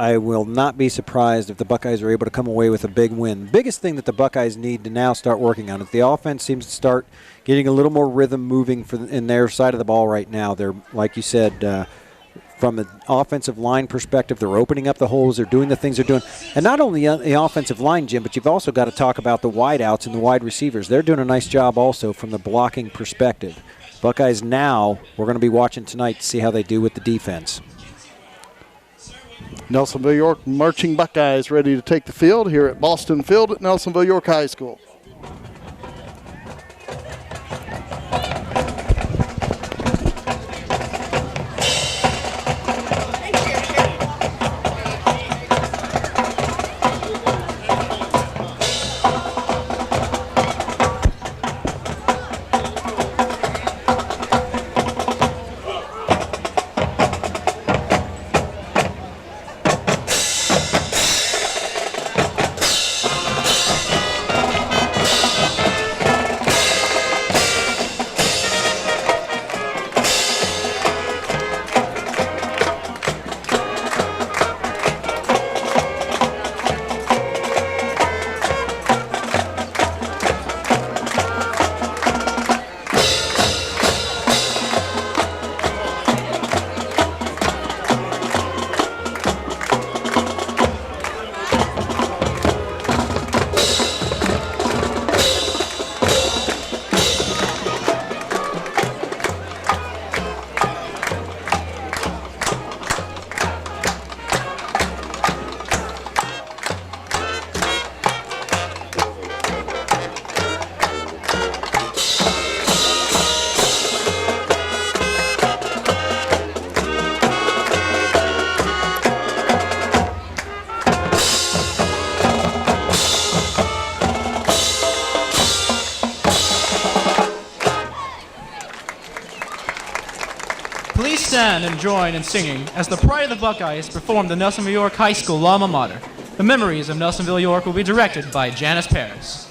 I will not be surprised if the Buckeyes are able to come away with a big win. The biggest thing that the Buckeyes need to now start working on is the offense seems to start getting a little more rhythm moving in their side of the ball right now. They're, like you said, from the offensive line perspective, they're opening up the holes. They're doing the things they're doing. And not only the offensive line, Jim, but you've also got to talk about the wideouts and the wide receivers. They're doing a nice job also from the blocking perspective. Buckeyes now, we're going to be watching tonight to see how they do with the defense. Nelsonville-York marching Buckeyes ready to take the field here at Boston Field at Nelsonville-York High School. Please stand and join in singing as the Pride of the Buckeyes perform the Nelsonville-York High School alma mater. The memories of Nelsonville-York will be directed by Janice Paris.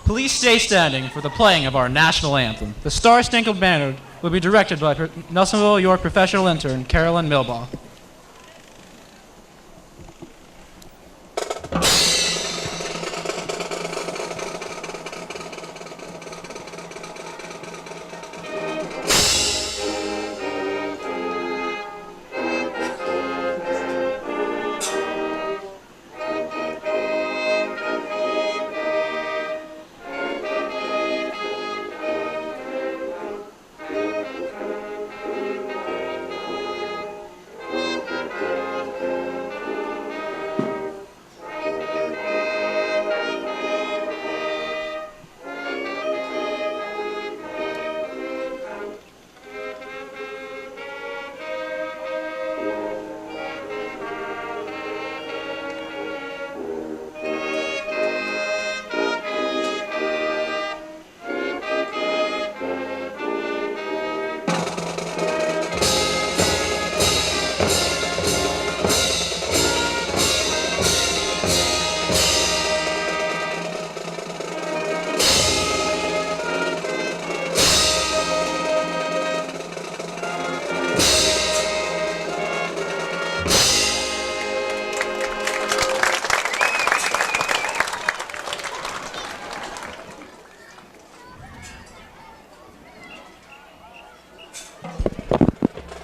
Please stay standing for the playing of our national anthem. The Star-Spangled Banner will be directed by Nelsonville-York professional intern Carolyn Milbaugh.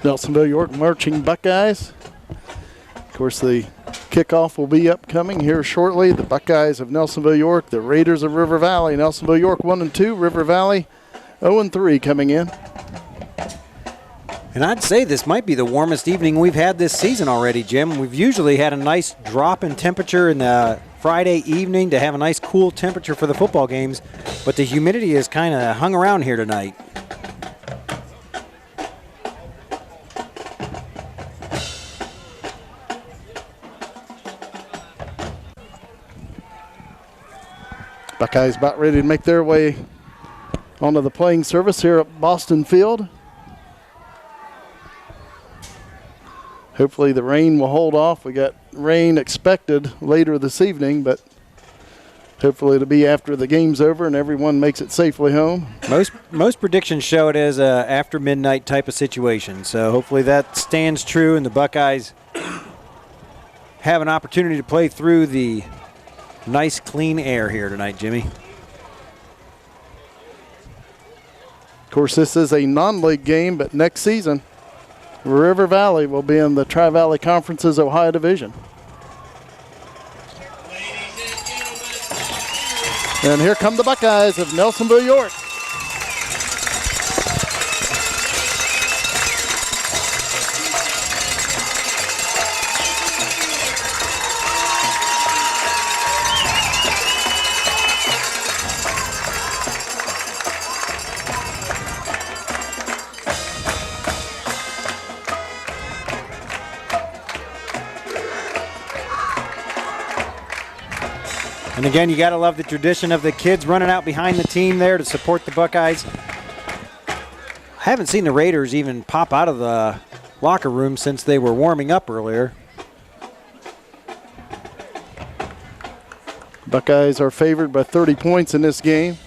Nelsonville-York marching Buckeyes. Of course, the kickoff will be upcoming here shortly. The Buckeyes of Nelsonville-York, the Raiders of River Valley. Nelsonville-York 1-2, River Valley 0-3 coming in. And I'd say this might be the warmest evening we've had this season already, Jim. We've usually had a nice drop in temperature in the Friday evening to have a nice cool temperature for the football games, but the humidity has kind of hung around here tonight. Buckeyes about ready to make their way onto the playing surface here at Boston Field. Hopefully the rain will hold off. We got rain expected later this evening, but hopefully it'll be after the game's over and everyone makes it safely home. Most predictions show it as a after midnight type of situation, so hopefully that stands true and the Buckeyes have an opportunity to play through the nice clean air here tonight, Jimmy. Of course, this is a non-league game, but next season River Valley will be in the Tri-Valley Conference's Ohio Division. And here come the Buckeyes of Nelsonville-York. And again, you got to love the tradition of the kids running out behind the team there to support the Buckeyes. I haven't seen the Raiders even pop out of the locker room since they were warming up earlier. Buckeyes are favored by 30 points in this game.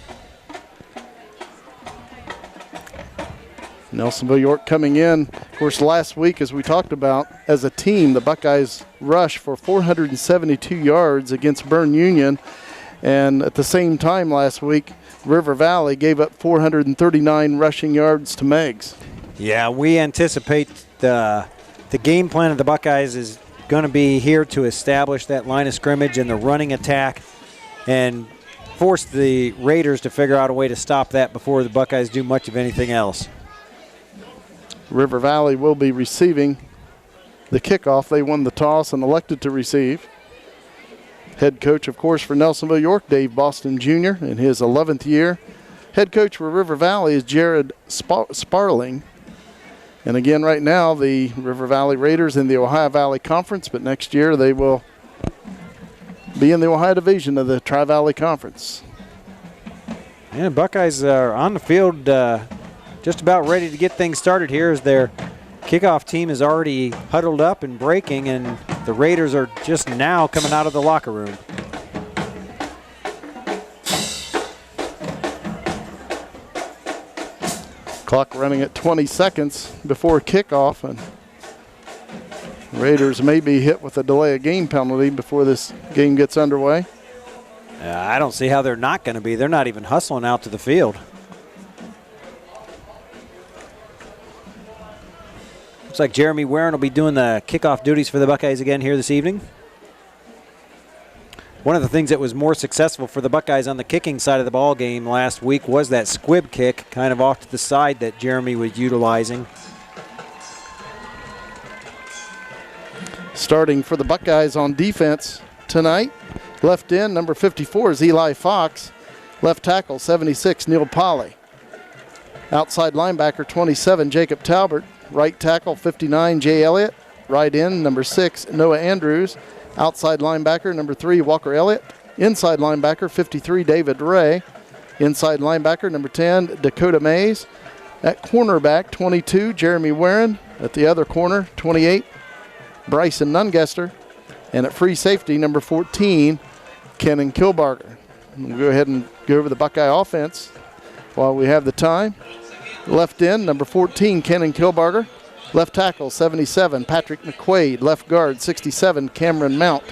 Nelsonville-York coming in. Of course, last week, as we talked about, as a team, the Buckeyes rushed for 472 yards against Bern Union. And at the same time last week, River Valley gave up 439 rushing yards to Meigs. Yeah, we anticipate the game plan of the Buckeyes is going to be here to establish that line of scrimmage and the running attack and force the Raiders to figure out a way to stop that before the Buckeyes do much of anything else. River Valley will be receiving the kickoff. They won the toss and elected to receive. Head coach, of course, for Nelsonville-York, Dave Boston Jr. in his 11th year. Head coach for River Valley is Jared Sparling. And again, right now, the River Valley Raiders in the Ohio Valley Conference, but next year they will be in the Ohio Division of the Tri-Valley Conference. And Buckeyes are on the field just about ready to get things started here as their kickoff team is already huddled up and breaking, and the Raiders are just now coming out of the locker room. Clock running at 20 seconds before kickoff, and Raiders may be hit with a delay of game penalty before this game gets underway. I don't see how they're not going to be. They're not even hustling out to the field. Looks like Jeremy Warren will be doing the kickoff duties for the Buckeyes again here this evening. One of the things that was more successful for the Buckeyes on the kicking side of the ball game last week was that squib kick kind of off to the side that Jeremy was utilizing. Starting for the Buckeyes on defense tonight, left end number 54 is Eli Fox. Left tackle 76 Neil Polly. Outside linebacker 27 Jacob Talbert. Right tackle 59 Jay Elliott. Right end number 6 Noah Andrews. Outside linebacker number 3 Walker Elliott. Inside linebacker 53 David Ray. Inside linebacker number 10 Dakota Mays. At cornerback 22 Jeremy Warren. At the other corner 28 Bryson Nungester. And at free safety number 14 Kenan Kilbarger. We'll go ahead and go over the Buckeye offense while we have the time. Left end, number 14, Kenan Kilbarger. Left tackle, 77, Patrick McQuaid. Left guard, 67, Cameron Mount.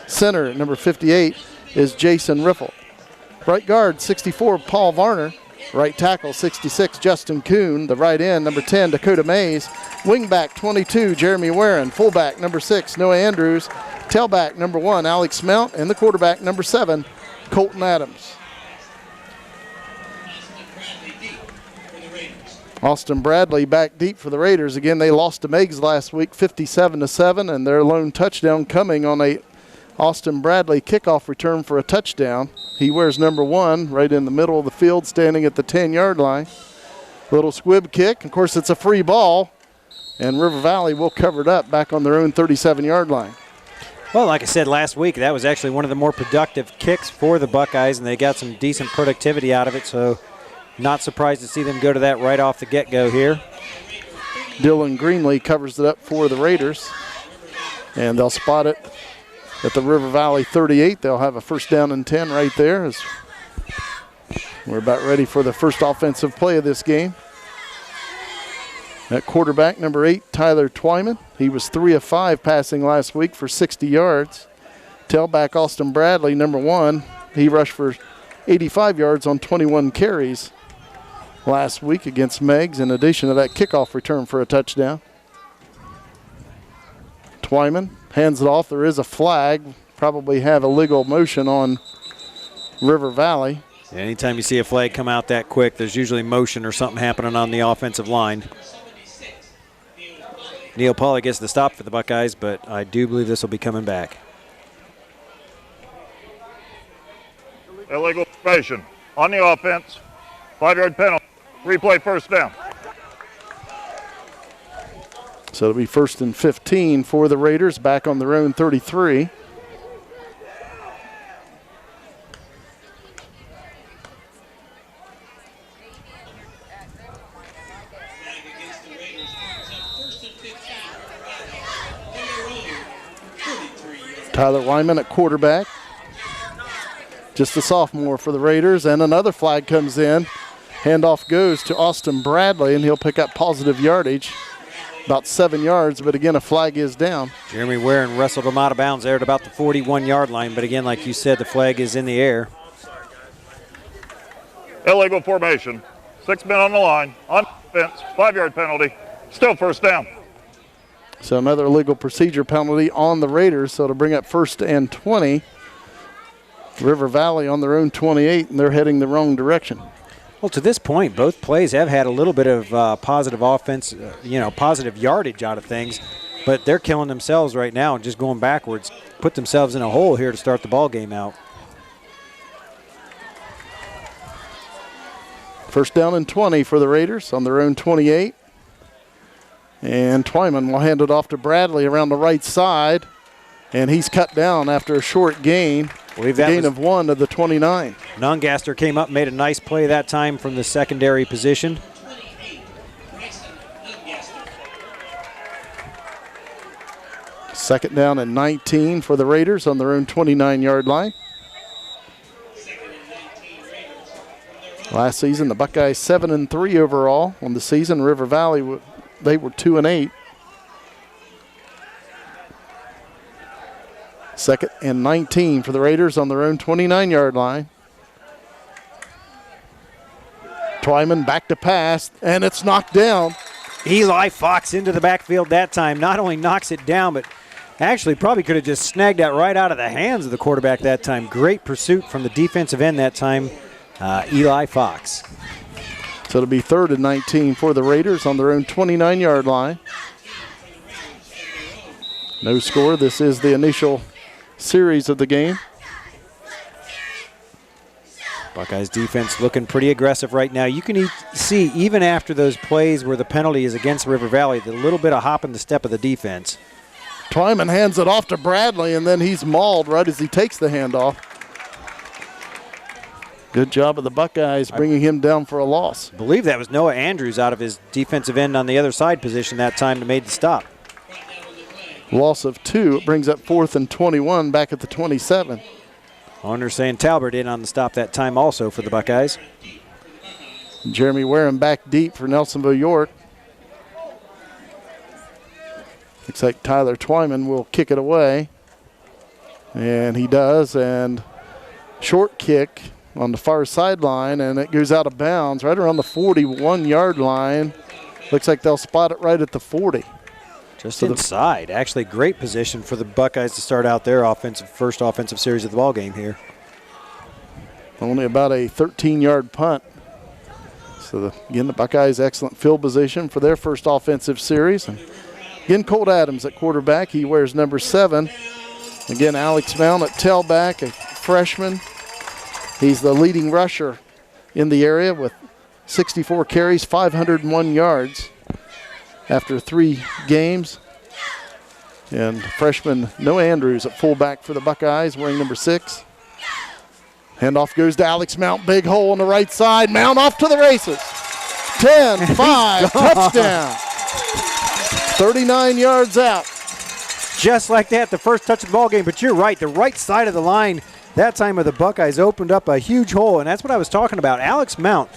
Center, number 58, is Jason Riffle. Right guard, 64, Paul Varner. Right tackle, 66, Justin Kuhn. The right end, number 10, Dakota Mays. Wingback, 22, Jeremy Warren. Fullback, number 6, Noah Andrews. Tailback, number 1, Alex Mount. And the quarterback, number 7, Colton Adams. Austin Bradley back deep for the Raiders. Again, they lost to Meigs last week, 57-7, and their lone touchdown coming on a Austin Bradley kickoff return for a touchdown. He wears number 1 right in the middle of the field, standing at the 10-yard line. Little squib kick. Of course, it's a free ball, and River Valley will cover it up back on their own 37-yard line. Well, like I said last week, that was actually one of the more productive kicks for the Buckeyes, and they got some decent productivity out of it, so not surprised to see them go to that right off the get-go here. Dylan Greenlee covers it up for the Raiders, and they'll spot it at the River Valley 38. They'll have a first down and 10 right there as we're about ready for the first offensive play of this game. At quarterback, number 8, Tyler Twyman. He was 3 of 5 passing last week for 60 yards. Tailback, Austin Bradley, number 1. He rushed for 85 yards on 21 carries last week against Meigs, in addition to that kickoff return for a touchdown. Twyman hands it off. There is a flag. Probably have illegal motion on River Valley. Yeah, anytime you see a flag come out that quick, there's usually motion or something happening on the offensive line. Neil Pauly gets the stop for the Buckeyes, but I do believe this will be coming back. Illegal formation on the offense. 5-yard penalty. Replay first down. So it'll be 1st and 15 for the Raiders, back on their own 33. Tyler Wyman at quarterback. Just a sophomore for the Raiders, and another flag comes in. Handoff goes to Austin Bradley, and he'll pick up positive yardage. About 7 yards, but again, a flag is down. Jeremy Warren wrestled him out of bounds there at about the 41-yard line, but again, like you said, the flag is in the air. Illegal formation. 6 men on the line. On offense. 5-yard penalty. Still first down. So another illegal procedure penalty on the Raiders, so to bring up 1st and 20. River Valley on their own 28, and they're heading the wrong direction. Well, to this point, both plays have had a little bit of positive offense, positive yardage out of things, but they're killing themselves right now and just going backwards, put themselves in a hole here to start the ball game out. 1st down and 20 for the Raiders on their own 28. And Twyman will hand it off to Bradley around the right side, and he's cut down after a short gain. Gain of 1 to the 29. Nungaster came up, made a nice play that time from the secondary position. Second down and 19 for the Raiders on their own 29-yard line. Last season, the Buckeyes 7-3 overall on the season. River Valley, they were 2-8. Second and 19 for the Raiders on their own 29-yard line. Twyman back to pass, and it's knocked down. Eli Fox into the backfield that time. Not only knocks it down, but actually probably could have just snagged that right out of the hands of the quarterback that time. Great pursuit from the defensive end that time, Eli Fox. So it'll be 3rd and 19 for the Raiders on their own 29-yard line. No score. This is the initial series of the game. Buckeyes defense looking pretty aggressive right now. You can see even after those plays where the penalty is against River Valley, the little bit of hop in the step of the defense. Twyman hands it off to Bradley, and then he's mauled right as he takes the handoff. Good job of the Buckeyes bringing him down for a loss. I believe that was Noah Andrews out of his defensive end on the other side position that time to made the stop. Loss of 2. It brings up 4th and 21 back at the 27. I understand Talbert in on the stop that time also for the Buckeyes. Jeremy Warren back deep for Nelsonville-York. Looks like Tyler Twyman will kick it away. And he does. And short kick on the far sideline, and it goes out of bounds right around the 41-yard line. Looks like they'll spot it right at the 40. Just inside. Actually, great position for the Buckeyes to start out their first offensive series of the ball game here. Only about a 13-yard punt. So, again, the Buckeyes excellent field position for their first offensive series. And again, Colt Adams at quarterback. He wears number 7. Again, Alex Mount at tailback, a freshman. He's the leading rusher in the area with 64 carries, 501 yards after 3 games. And freshman Noah Andrews at fullback for the Buckeyes, wearing number 6. Handoff goes to Alex Mount, big hole on the right side. Mount off to the races. 10-5, touchdown. 39 yards out. Just like that, the first touch of the ball game. But you're right, the right side of the line that time of the Buckeyes opened up a huge hole, and that's what I was talking about. Alex Mount,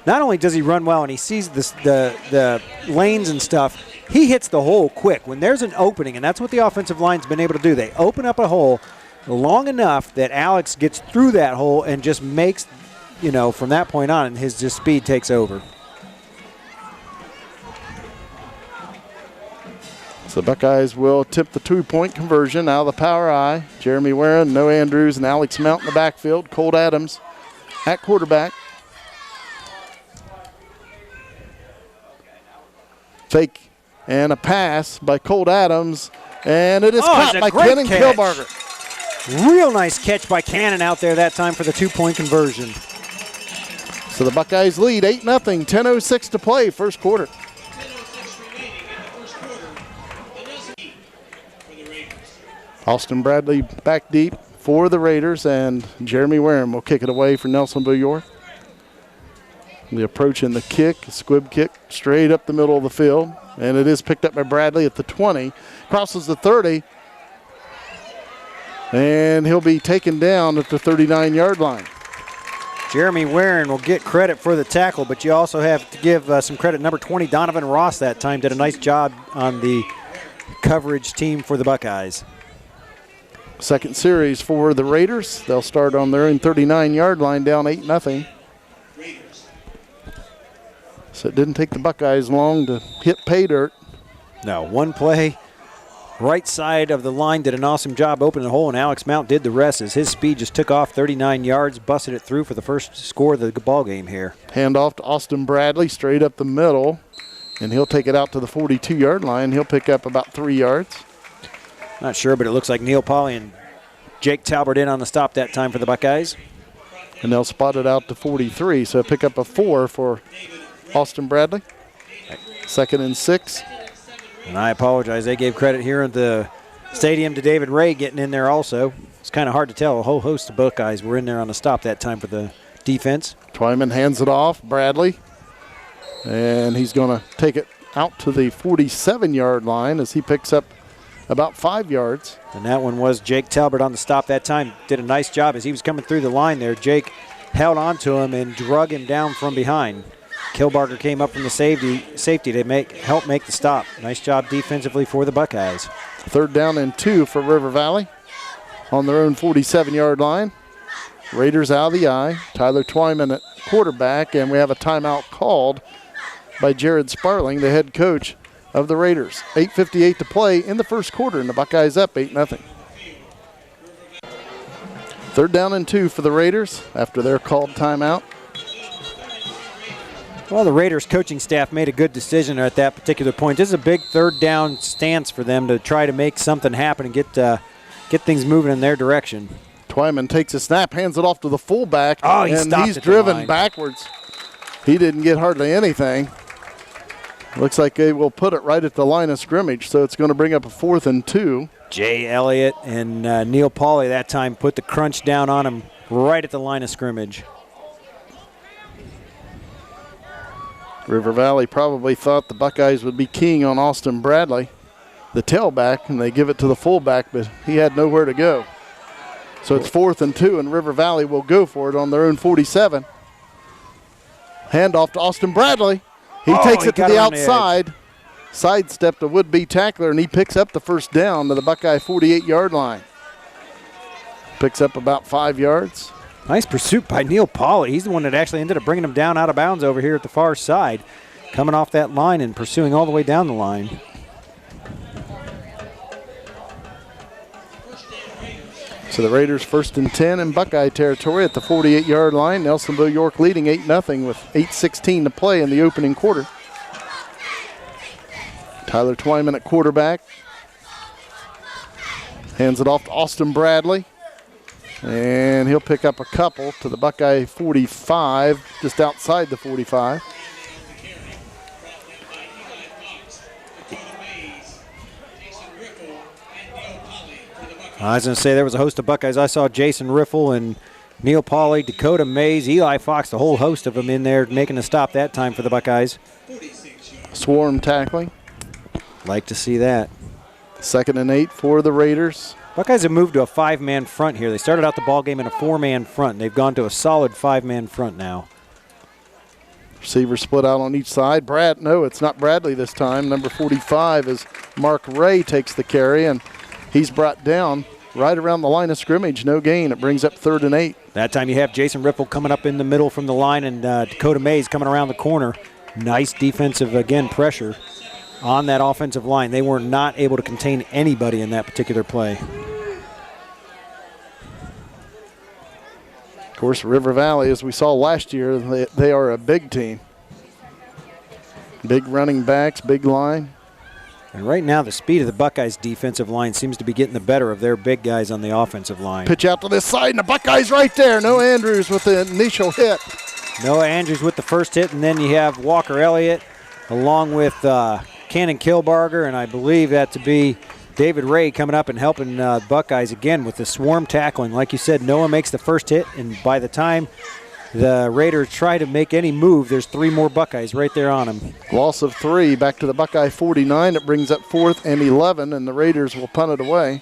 not only does he run well and he sees the lanes and stuff, he hits the hole quick. When there's an opening, and that's what the offensive line's been able to do. They open up a hole long enough that Alex gets through that hole and just makes, from that point on, his just speed takes over. So the Buckeyes will tip the 2-point conversion out of the power I. Jeremy Warren, Noah Andrews, and Alex Mount in the backfield. Colt Adams at quarterback. Fake and a pass by Colt Adams, and it is caught by Kenan Kilbarger. Real nice catch by Cannon out there that time for the 2-point conversion. So the Buckeyes lead 8-0, 10:06 to play, first quarter. Austin Bradley back deep for the Raiders, and Jeremy Wareham will kick it away for Nelsonville-York. The approach and the kick, a squib kick straight up the middle of the field, and it is picked up by Bradley at the 20. Crosses the 30. And he'll be taken down at the 39-yard line. Jeremy Warren will get credit for the tackle, but you also have to give some credit. Number 20, Donovan Ross, that time did a nice job on the coverage team for the Buckeyes. Second series for the Raiders. They'll start on their own 39-yard line, down 8-0. So it didn't take the Buckeyes long to hit pay dirt. No, one play. Right side of the line did an awesome job opening the hole, and Alex Mount did the rest as his speed just took off 39 yards, busted it through for the first score of the ball game here. Handoff to Austin Bradley straight up the middle, and he'll take it out to the 42-yard line. He'll pick up about 3 yards. Not sure, but it looks like Neil Polly and Jake Talbert in on the stop that time for the Buckeyes. And they'll spot it out to 43, so pick up a 4 for Austin Bradley. 2nd and 6. And I apologize. They gave credit here at the stadium to David Ray getting in there also. It's kind of hard to tell. A whole host of Buckeyes were in there on the stop that time for the defense. Twyman hands it off. Bradley. And he's going to take it out to the 47-yard line as he picks up about 5 yards. And that one was Jake Talbert on the stop that time. Did a nice job as he was coming through the line there. Jake held on to him and drug him down from behind. Kilbarger came up from the safety to help make the stop. Nice job defensively for the Buckeyes. 3rd down and 2 for River Valley on their own 47-yard line. Raiders out of the eye. Tyler Twyman at quarterback, and we have a timeout called by Jared Sparling, the head coach of the Raiders. 8:58 to play in the first quarter, and the Buckeyes up 8-0. 3rd down and 2 for the Raiders after their called timeout. Well, the Raiders coaching staff made a good decision at that particular point. This is a big 3rd down stance for them to try to make something happen and get things moving in their direction. Twyman takes a snap, hands it off to the fullback, and he's driven backwards. He didn't get hardly anything. Looks like they will put it right at the line of scrimmage, so it's going to bring up a 4th and 2. Jay Elliott and Neil Pauly that time put the crunch down on him right at the line of scrimmage. River Valley probably thought the Buckeyes would be keying on Austin Bradley, the tailback, and they give it to the fullback, but he had nowhere to go. So it's 4th and 2, and River Valley will go for it on their own 47. Handoff to Austin Bradley. He takes it to the outside, sidestepped a would-be tackler, and he picks up the 1st down to the Buckeye 48-yard line. Picks up about 5 yards. Nice pursuit by Neil Pauly. He's the one that actually ended up bringing him down out of bounds over here at the far side. Coming off that line and pursuing all the way down the line. So the Raiders 1st and 10 in Buckeye territory at the 48-yard line. Nelsonville-York leading 8-0 with 8:16 to play in the opening quarter. Tyler Twyman at quarterback. Hands it off to Austin Bradley. And he'll pick up a couple to the Buckeye 45, just outside the 45. I was going to say there was a host of Buckeyes. I saw Jason Riffle and Neil Pauly, Dakota Mays, Eli Fox, the whole host of them in there making a stop that time for the Buckeyes. Swarm tackling. Like to see that. 2nd and 8 for the Raiders. Buckeyes have moved to a 5-man front here. They started out the ball game in a 4-man front, and they've gone to a solid 5-man front now. Receivers split out on each side. No, it's not Bradley this time. Number 45 is Mark Ray takes the carry, and he's brought down right around the line of scrimmage. No gain. It brings up 3rd and 8. That time you have Jason Riffle coming up in the middle from the line, and Dakota Mays coming around the corner. Nice defensive, again, pressure on that offensive line. They were not able to contain anybody in that particular play. Of course, River Valley, as we saw last year, they are a big team. Big running backs, big line. And right now, the speed of the Buckeyes' defensive line seems to be getting the better of their big guys on the offensive line. Pitch out to this side, and the Buckeyes right there. Noah Andrews with the initial hit. Noah Andrews with the first hit, and then you have Walker Elliott along with Cannon Kilbarger, and I believe that to be David Ray coming up and helping Buckeyes again with the swarm tackling. Like you said, Noah makes the first hit, and by the time the Raiders try to make any move, there's 3 more Buckeyes right there on him. Loss of 3 back to the Buckeye 49. It brings up 4th and 11, and the Raiders will punt it away.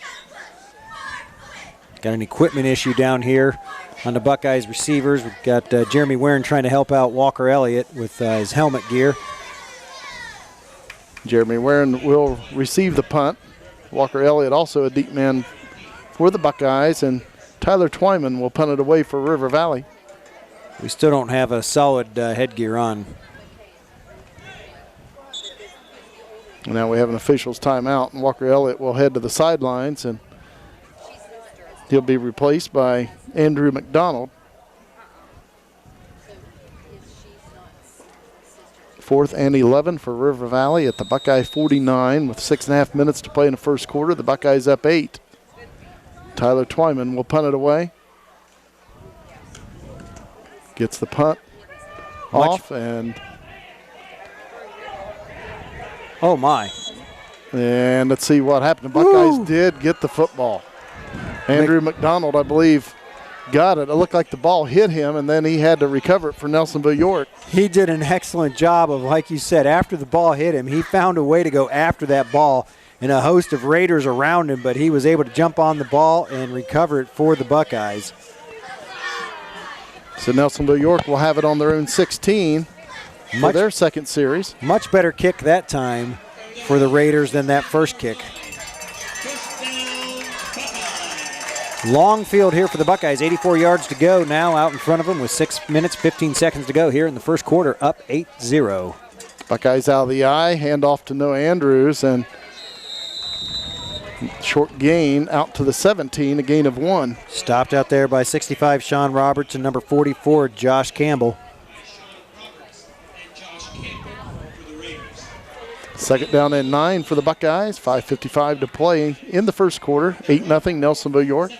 Got an equipment issue down here on the Buckeyes receivers. We've got Jeremy Warren trying to help out Walker Elliott with his helmet gear. Jeremy Warren will receive the punt. Walker Elliott also a deep man for the Buckeyes, and Tyler Twyman will punt it away for River Valley. We still don't have a solid headgear on. Now we have an official's timeout, and Walker Elliott will head to the sidelines, and he'll be replaced by Andrew McDonald. 4th and 11 for River Valley at the Buckeye 49 with 6.5 minutes to play in the first quarter. The Buckeyes up 8. Tyler Twyman will punt it away. Gets the punt off, and oh my. And let's see what happened. The Buckeyes did get the football. Andrew McDonald, I believe, got it. It looked like the ball hit him, and then he had to recover it for Nelsonville-York. He did an excellent job of, like you said, after the ball hit him, he found a way to go after that ball, and a host of Raiders around him, but he was able to jump on the ball and recover it for the Buckeyes. So Nelsonville-York will have it on their own 16 for their second series. Much better kick that time for the Raiders than that first kick. Long field here for the Buckeyes, 84 yards to go now out in front of them with 6 minutes, 15 seconds to go here in the first quarter, up 8-0. Buckeyes out of the eye, hand off to Noah Andrews, and short gain out to the 17, a gain of 1. Stopped out there by 65, Sean Roberts, and number 44, Josh Campbell. Second down and 9 for the Buckeyes, 5:55 to play in the first quarter, 8-0 Nelsonville-York.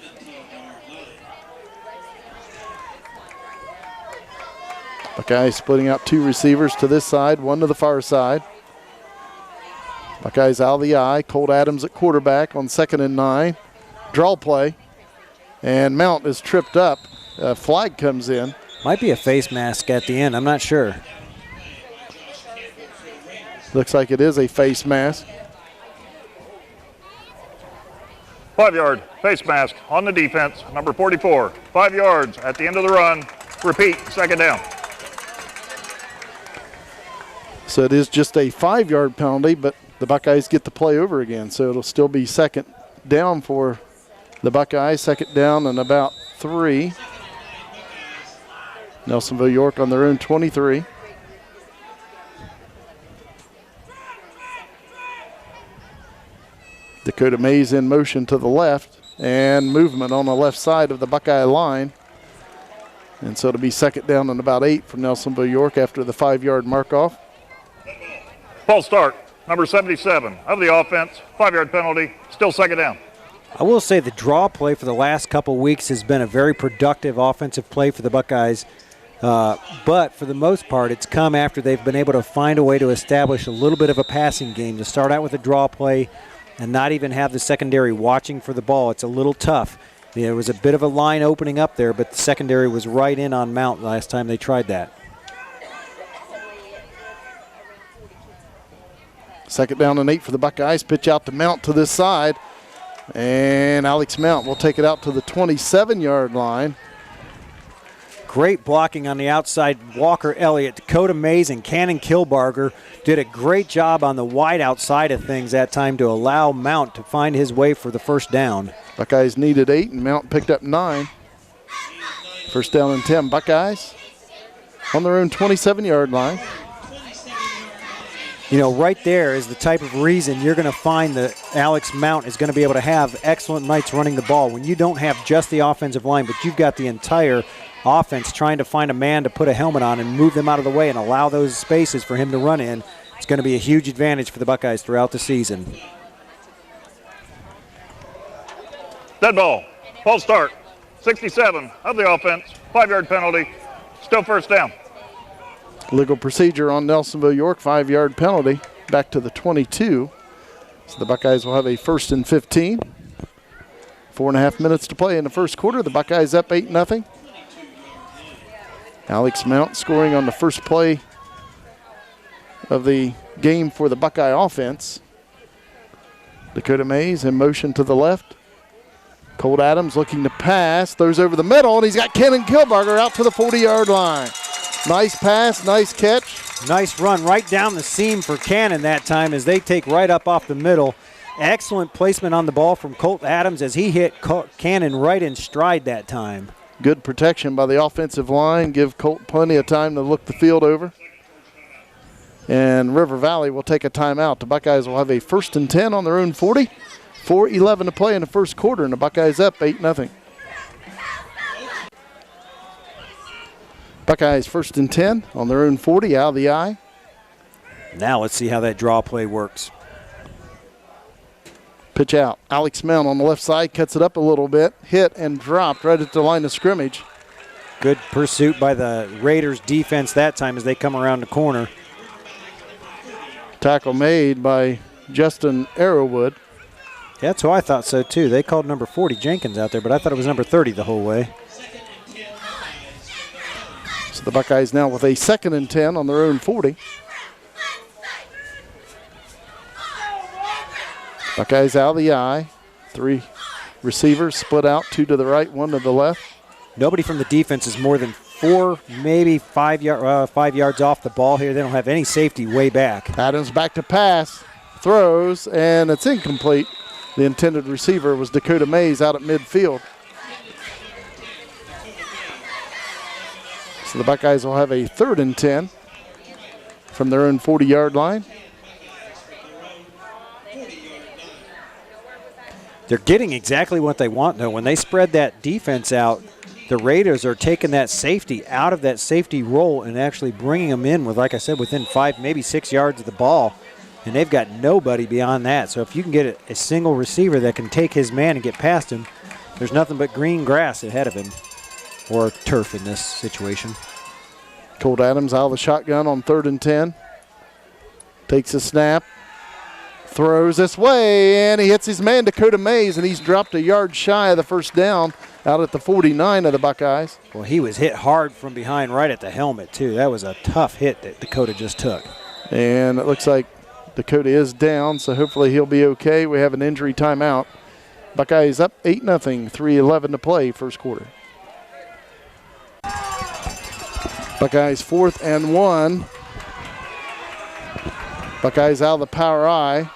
Buckeyes splitting out 2 receivers to this side, 1 to the far side. Buckeyes out of the eye. Colt Adams at quarterback on 2nd and 9. Draw play. And Mount is tripped up. A flag comes in. Might be a face mask at the end. I'm not sure. Looks like it is a face mask. 5-yard face mask on the defense, number 44. 5 yards at the end of the run. Repeat, second down. So it is just a 5-yard penalty, but the Buckeyes get the play over again. So it'll still be second down for the Buckeyes. Second down and about 3. Nelsonville-York on their own 23. Dakota Mays in motion to the left and movement on the left side of the Buckeye line. And so it'll be second down and about 8 from Nelsonville-York after the 5-yard mark off. False start, number 77 of the offense, 5-yard penalty, still second down. I will say the draw play for the last couple weeks has been a very productive offensive play for the Buckeyes. But for the most part, it's come after they've been able to find a way to establish a little bit of a passing game. To start out with a draw play and not even have the secondary watching for the ball, it's a little tough. There was a bit of a line opening up there, but the secondary was right in on Mount last time they tried that. Second down and 8 for the Buckeyes. Pitch out to Mount to this side. And Alex Mount will take it out to the 27-yard line. Great blocking on the outside. Walker Elliott, Dakota Mays, and Cannon Kilbarger did a great job on the wide outside of things that time to allow Mount to find his way for the first down. Buckeyes needed 8, and Mount picked up 9. First down and 10. Buckeyes on their own 27-yard line. You know, right there is the type of reason you're going to find that Alex Mount is going to be able to have excellent nights running the ball. When you don't have just the offensive line, but you've got the entire offense trying to find a man to put a helmet on and move them out of the way and allow those spaces for him to run in, it's going to be a huge advantage for the Buckeyes throughout the season. Dead ball, false start, 67 of the offense, 5-yard penalty, still first down. Legal procedure on Nelsonville-York, 5-yard penalty, back to the 22. So the Buckeyes will have a 1st and 15. 4.5 minutes to play in the first quarter. The Buckeyes up 8-0. Alex Mount scoring on the first play of the game for the Buckeye offense. Dakota Mays in motion to the left. Colt Adams looking to pass, throws over the middle, and he's got Cannon Kilbarger out to the 40-yard line. Nice pass, nice catch. Nice run right down the seam for Cannon that time as they take right up off the middle. Excellent placement on the ball from Colt Adams as he hit Cannon right in stride that time. Good protection by the offensive line. Give Colt plenty of time to look the field over. And River Valley will take a timeout. The Buckeyes will have a 1st and 10 on their own 40. 4:11 to play in the first quarter, and the Buckeyes up 8-0. Buckeyes 1st and 10 on their own 40, out of the eye. Now let's see how that draw play works. Pitch out. Alex Mount on the left side cuts it up a little bit. Hit and dropped right at the line of scrimmage. Good pursuit by the Raiders defense that time as they come around the corner. Tackle made by Justin Arrowwood. That's who I thought so too. They called number 40 Jenkins out there, but I thought it was number 30 the whole way. So the Buckeyes now with a 2nd and 10 on their own 40. Buckeyes out of the eye. 3 receivers split out, 2 to the right, 1 to the left. Nobody from the defense is more than 4, maybe 5 yards off the ball here. They don't have any safety way back. Adams back to pass, throws, and it's incomplete. The intended receiver was Dakota Mays out at midfield. So the Buckeyes will have a 3rd and 10 from their own 40-yard line. They're getting exactly what they want, though. When they spread that defense out, the Raiders are taking that safety out of that safety role and actually bringing them in with, like I said, within 5, maybe 6 yards of the ball. And they've got nobody beyond that. So if you can get a single receiver that can take his man and get past him, there's nothing but green grass ahead of him, or turf in this situation. Colt Adams out of the shotgun on 3rd and 10. Takes a snap. Throws this way, and he hits his man, Dakota Mays, and he's dropped a yard shy of the first down out at the 49 of the Buckeyes. Well, he was hit hard from behind right at the helmet, too. That was a tough hit that Dakota just took. And it looks like Dakota is down, so hopefully he'll be okay. We have an injury timeout. Buckeyes up 8-0, 3:11 to play first quarter. Buckeyes 4th and 1. Buckeyes out of the power eye.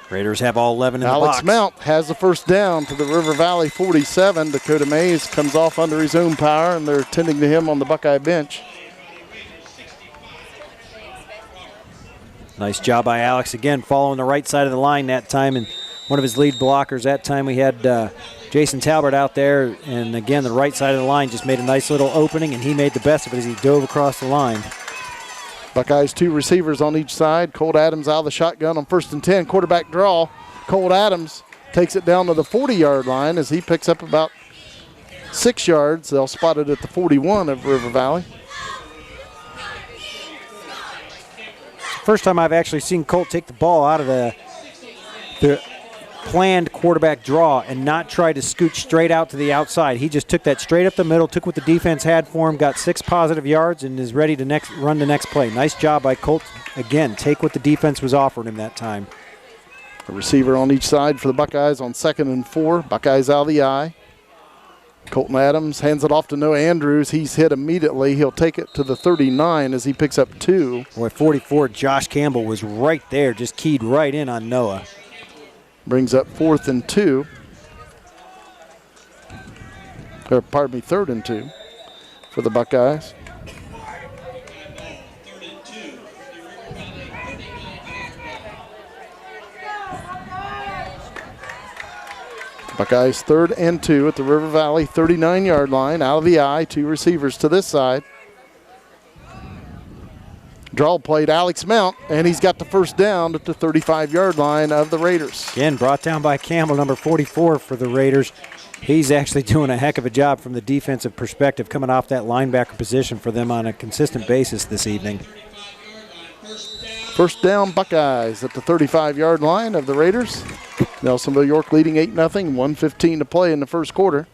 Raiders have all 11 in the Alex box. Mount has the first down to the River Valley 47. Dakota Mays comes off under his own power, and they're tending to him on the Buckeye bench. Nice job by Alex again, following the right side of the line that time, and one of his lead blockers that time we had Jason Talbert out there, and again the right side of the line just made a nice little opening, and he made the best of it as he dove across the line. Buckeyes 2 receivers on each side. Colt Adams out of the shotgun on 1st and 10. Quarterback draw. Colt Adams takes it down to the 40-yard line as he picks up about 6 yards. They'll spot it at the 41 of River Valley. First time I've actually seen Colt take the ball out of the planned quarterback draw and not try to scoot straight out to the outside. He just took that straight up the middle, took what the defense had for him, got 6 positive yards, and is ready to run the next play. Nice job by Colt. Again, take what the defense was offering him that time. A receiver on each side for the Buckeyes on 2nd and 4. Buckeyes out of the eye. Colton Adams hands it off to Noah Andrews. He's hit immediately. He'll take it to the 39 as he picks up 2. Boy, 44, Josh Campbell was right there, just keyed right in on Noah. Brings up 4th and 2. Or, pardon me, 3rd and 2 for the Buckeyes. Buckeyes 3rd and 2 at the River Valley 39-yard line. Out of the eye, 2 receivers to this side. Draw played Alex Mount, and he's got the first down at the 35-yard line of the Raiders. Again, brought down by Campbell, number 44 for the Raiders. He's actually doing a heck of a job from the defensive perspective, coming off that linebacker position for them on a consistent basis this evening. First down, Buckeyes at the 35-yard line of the Raiders. Nelsonville-York leading 8-0, 1:15 to play in the first quarter.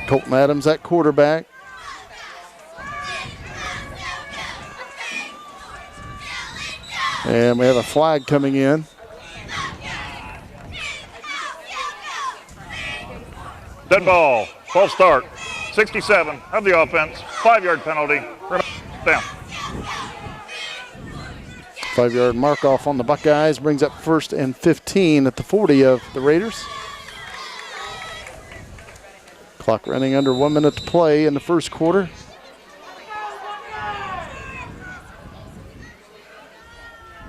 Colton Adams at quarterback. And we have a flag coming in. Dead ball. False start. 67 of the offense. 5-yard penalty. Down. 5-yard mark off on the Buckeyes brings up 1st and 15 at the 40 of the Raiders. Clock running under 1 minute to play in the first quarter.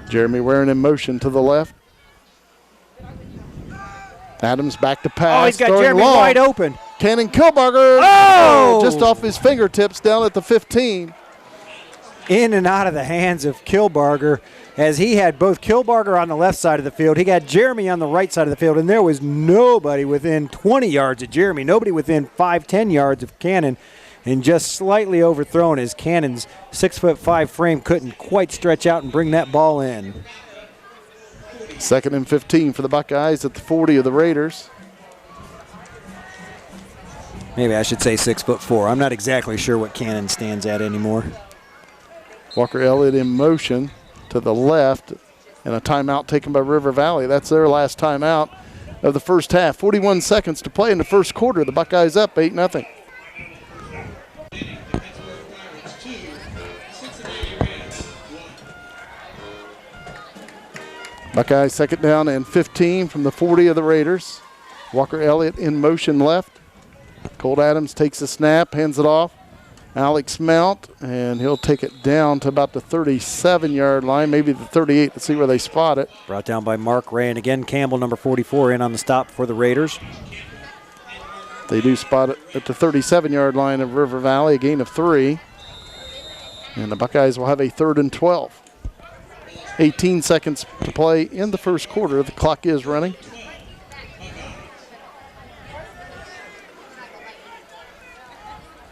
Jeremy Warren in motion to the left. Adams back to pass. Oh, he's got Jeremy long. wide open. Cannon Kilbarger. Oh! Just off his fingertips down at the 15. In and out of the hands of Kilbarger, as he had both Kilbarger on the left side of the field. He got Jeremy on the right side of the field, and there was nobody within 20 yards of Jeremy, nobody within 5-10 yards of Cannon, and just slightly overthrown as Cannon's 6'5" frame couldn't quite stretch out and bring that ball in. 2nd and 15 for the Buckeyes at the 40 of the Raiders. Maybe I should say 6'4". I'm not exactly sure what Cannon stands at anymore. Walker Elliott in motion to the left, and a timeout taken by River Valley. That's their last timeout of the first half. 41 seconds to play in the first quarter. The Buckeyes up 8-0. Buckeyes 2nd down and 15 from the 40 of the Raiders. Walker Elliott in motion left. Colt Adams takes the snap, hands it off. Alex Mount, and he'll take it down to about the 37-yard line, maybe the 38. Let's see where they spot it. Brought down by Mark Ray, and again, Campbell, number 44, in on the stop for the Raiders. They do spot it at the 37-yard line of River Valley, a gain of 3. And the Buckeyes will have a 3rd and 12. 18 seconds to play in the first quarter. The clock is running.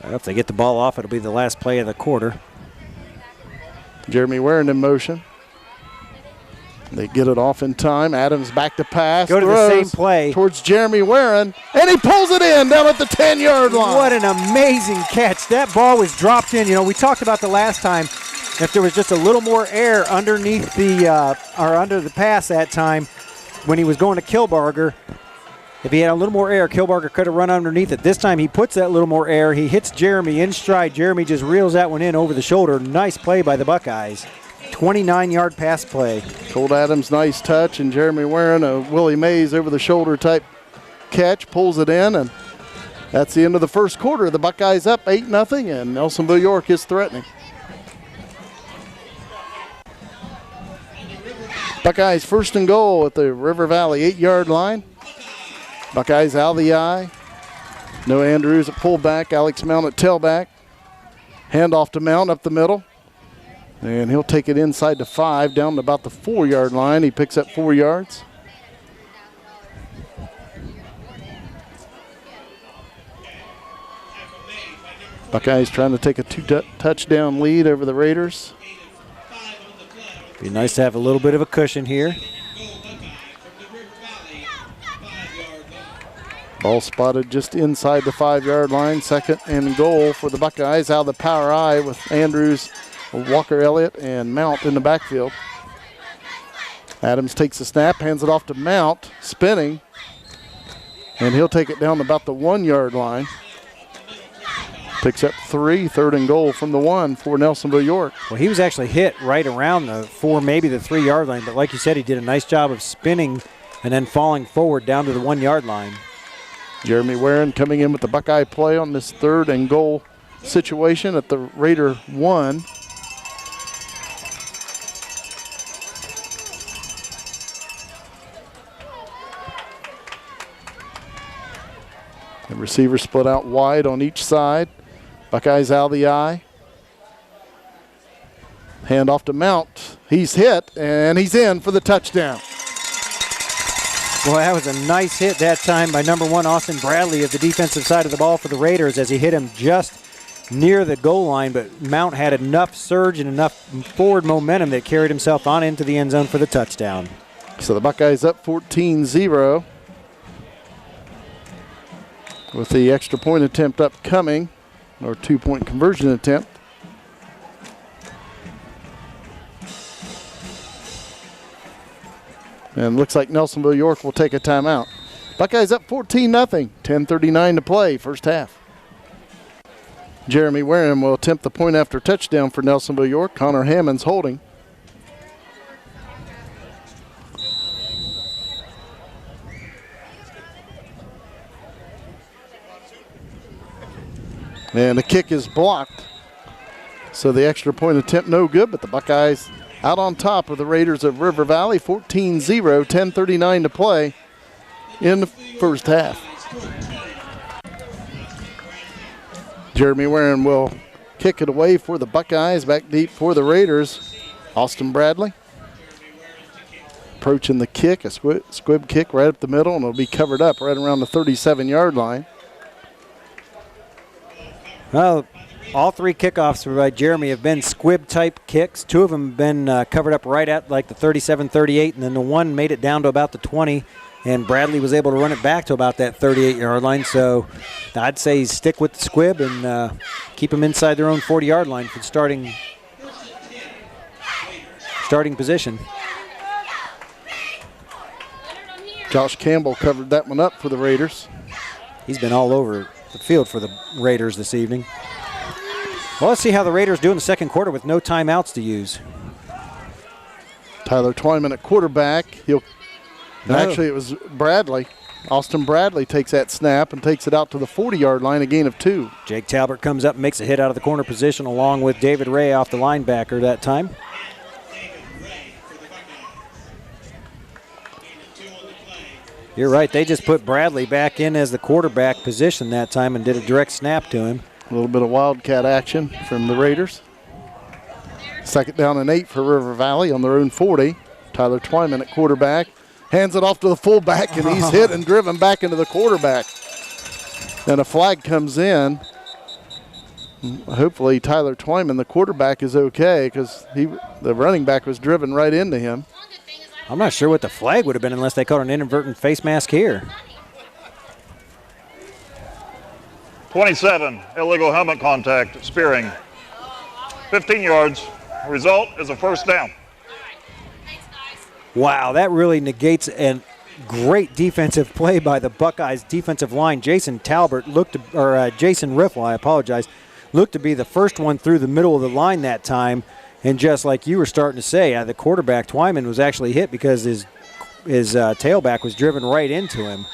Well, if they get the ball off, it'll be the last play of the quarter. Jeremy Warren in motion. They get it off in time. Adams back to pass. Go to the same play. Towards Jeremy Warren, and he pulls it in down at the 10-yard line. What an amazing catch. That ball was dropped in. You know, we talked about the last time, if there was just a little more air underneath the, or under the pass that time when he was going to Kilbarger, If he had a little more air, Kilbarger could have run underneath it. This time he puts that little more air. He hits Jeremy in stride. Jeremy just reels that one in over the shoulder. Nice play by the Buckeyes. 29-yard pass play. Colt Adams, nice touch, and Jeremy wearing a Willie Mays over the shoulder type catch, pulls it in, and that's the end of the first quarter. The Buckeyes up 8-0, and Nelsonville-York is threatening. Buckeyes first and goal at the River Valley 8-yard line. Buckeyes out of the eye. No Andrews at fullback. Alex Mount at tailback. Handoff to Mount up the middle. And he'll take it inside the 5, down to about the 4-yard line. He picks up 4 yards. Buckeyes trying to take a 2-touchdown lead over the Raiders. Be nice to have a little bit of a cushion here. Ball spotted just inside the 5-yard line. Second and goal for the Buckeyes out of the power I with Andrews, Walker Elliott, and Mount in the backfield. Adams takes the snap, hands it off to Mount, spinning, and he'll take it down about the 1-yard line. Picks up 3, third and goal from the 1 for Nelsonville-York. Well, he was actually hit right around the 4, maybe the 3-yard line, but like you said, he did a nice job of spinning and then falling forward down to the 1-yard line. Jeremy Warren coming in with the Buckeye play on this third and goal situation at the Raider 1. The receivers split out wide on each side. Buckeyes out of the eye. Hand off to Mount. He's hit, and he's in for the touchdown. Well, that was a nice hit that time by number 1, Austin Bradley, of the defensive side of the ball for the Raiders, as he hit him just near the goal line, but Mount had enough surge and enough forward momentum that carried himself on into the end zone for the touchdown. So the Buckeyes up 14-0 with the extra point attempt upcoming, or 2-point conversion attempt. And looks like Nelsonville-York will take a timeout. Buckeyes up 14-0, 10:39 to play, first half. Jeremy Wareham will attempt the point after touchdown for Nelsonville-York. Connor Hammond's holding. And the kick is blocked. So the extra point attempt no good, but the Buckeyes out on top of the Raiders of River Valley, 14-0, 10:39 to play in the first half. Jeremy Warren will kick it away for the Buckeyes, back deep for the Raiders. Austin Bradley approaching the kick, a squib kick right up the middle, and it'll be covered up right around the 37-yard line. Well, all 3 kickoffs by Jeremy have been squib-type kicks. 2 of them have been covered up right at like the 37-38, and then the one made it down to about the 20, and Bradley was able to run it back to about that 38-yard line. So I'd say stick with the squib and keep them inside their own 40-yard line for starting position. Josh Campbell covered that one up for the Raiders. He's been all over the field for the Raiders this evening. Well, let's see how the Raiders do in the second quarter with no timeouts to use. Tyler Twyman at quarterback. Actually, it was Bradley. Austin Bradley takes that snap and takes it out to the 40-yard line, a gain of 2. Jake Talbert comes up and makes a hit out of the corner position along with David Ray off the linebacker that time. You're right. They just put Bradley back in as the quarterback position that time and did a direct snap to him. A little bit of wildcat action from the Raiders. Second down and 8 for River Valley on their own 40. Tyler Twyman at quarterback. Hands it off to the fullback, and he's hit and driven back into the quarterback. And a flag comes in. Hopefully Tyler Twyman, the quarterback, is okay, because the running back was driven right into him. I'm not sure what the flag would have been unless they caught an inadvertent face mask here. 27, illegal helmet contact, spearing. 15 yards. Result is a first down. Wow, that really negates great defensive play by the Buckeyes defensive line. Jason Riffle, I apologize, looked to be the first one through the middle of the line that time. And just like you were starting to say, the quarterback, Twyman, was actually hit because his tailback was driven right into him.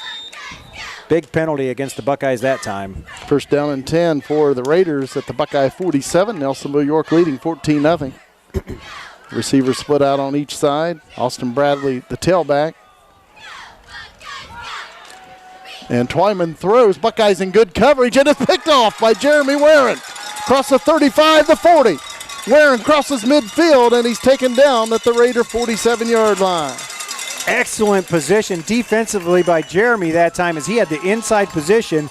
Big penalty against the Buckeyes that time. First down and 10 for the Raiders at the Buckeye 47. Nelsonville-York leading 14-0. Receivers split out on each side. Austin Bradley, the tailback. And Twyman throws. Buckeyes in good coverage, and it's picked off by Jeremy Warren. Across the 35, the 40. Warren crosses midfield, and he's taken down at the Raider 47-yard line. Excellent position defensively by Jeremy that time, as he had the inside position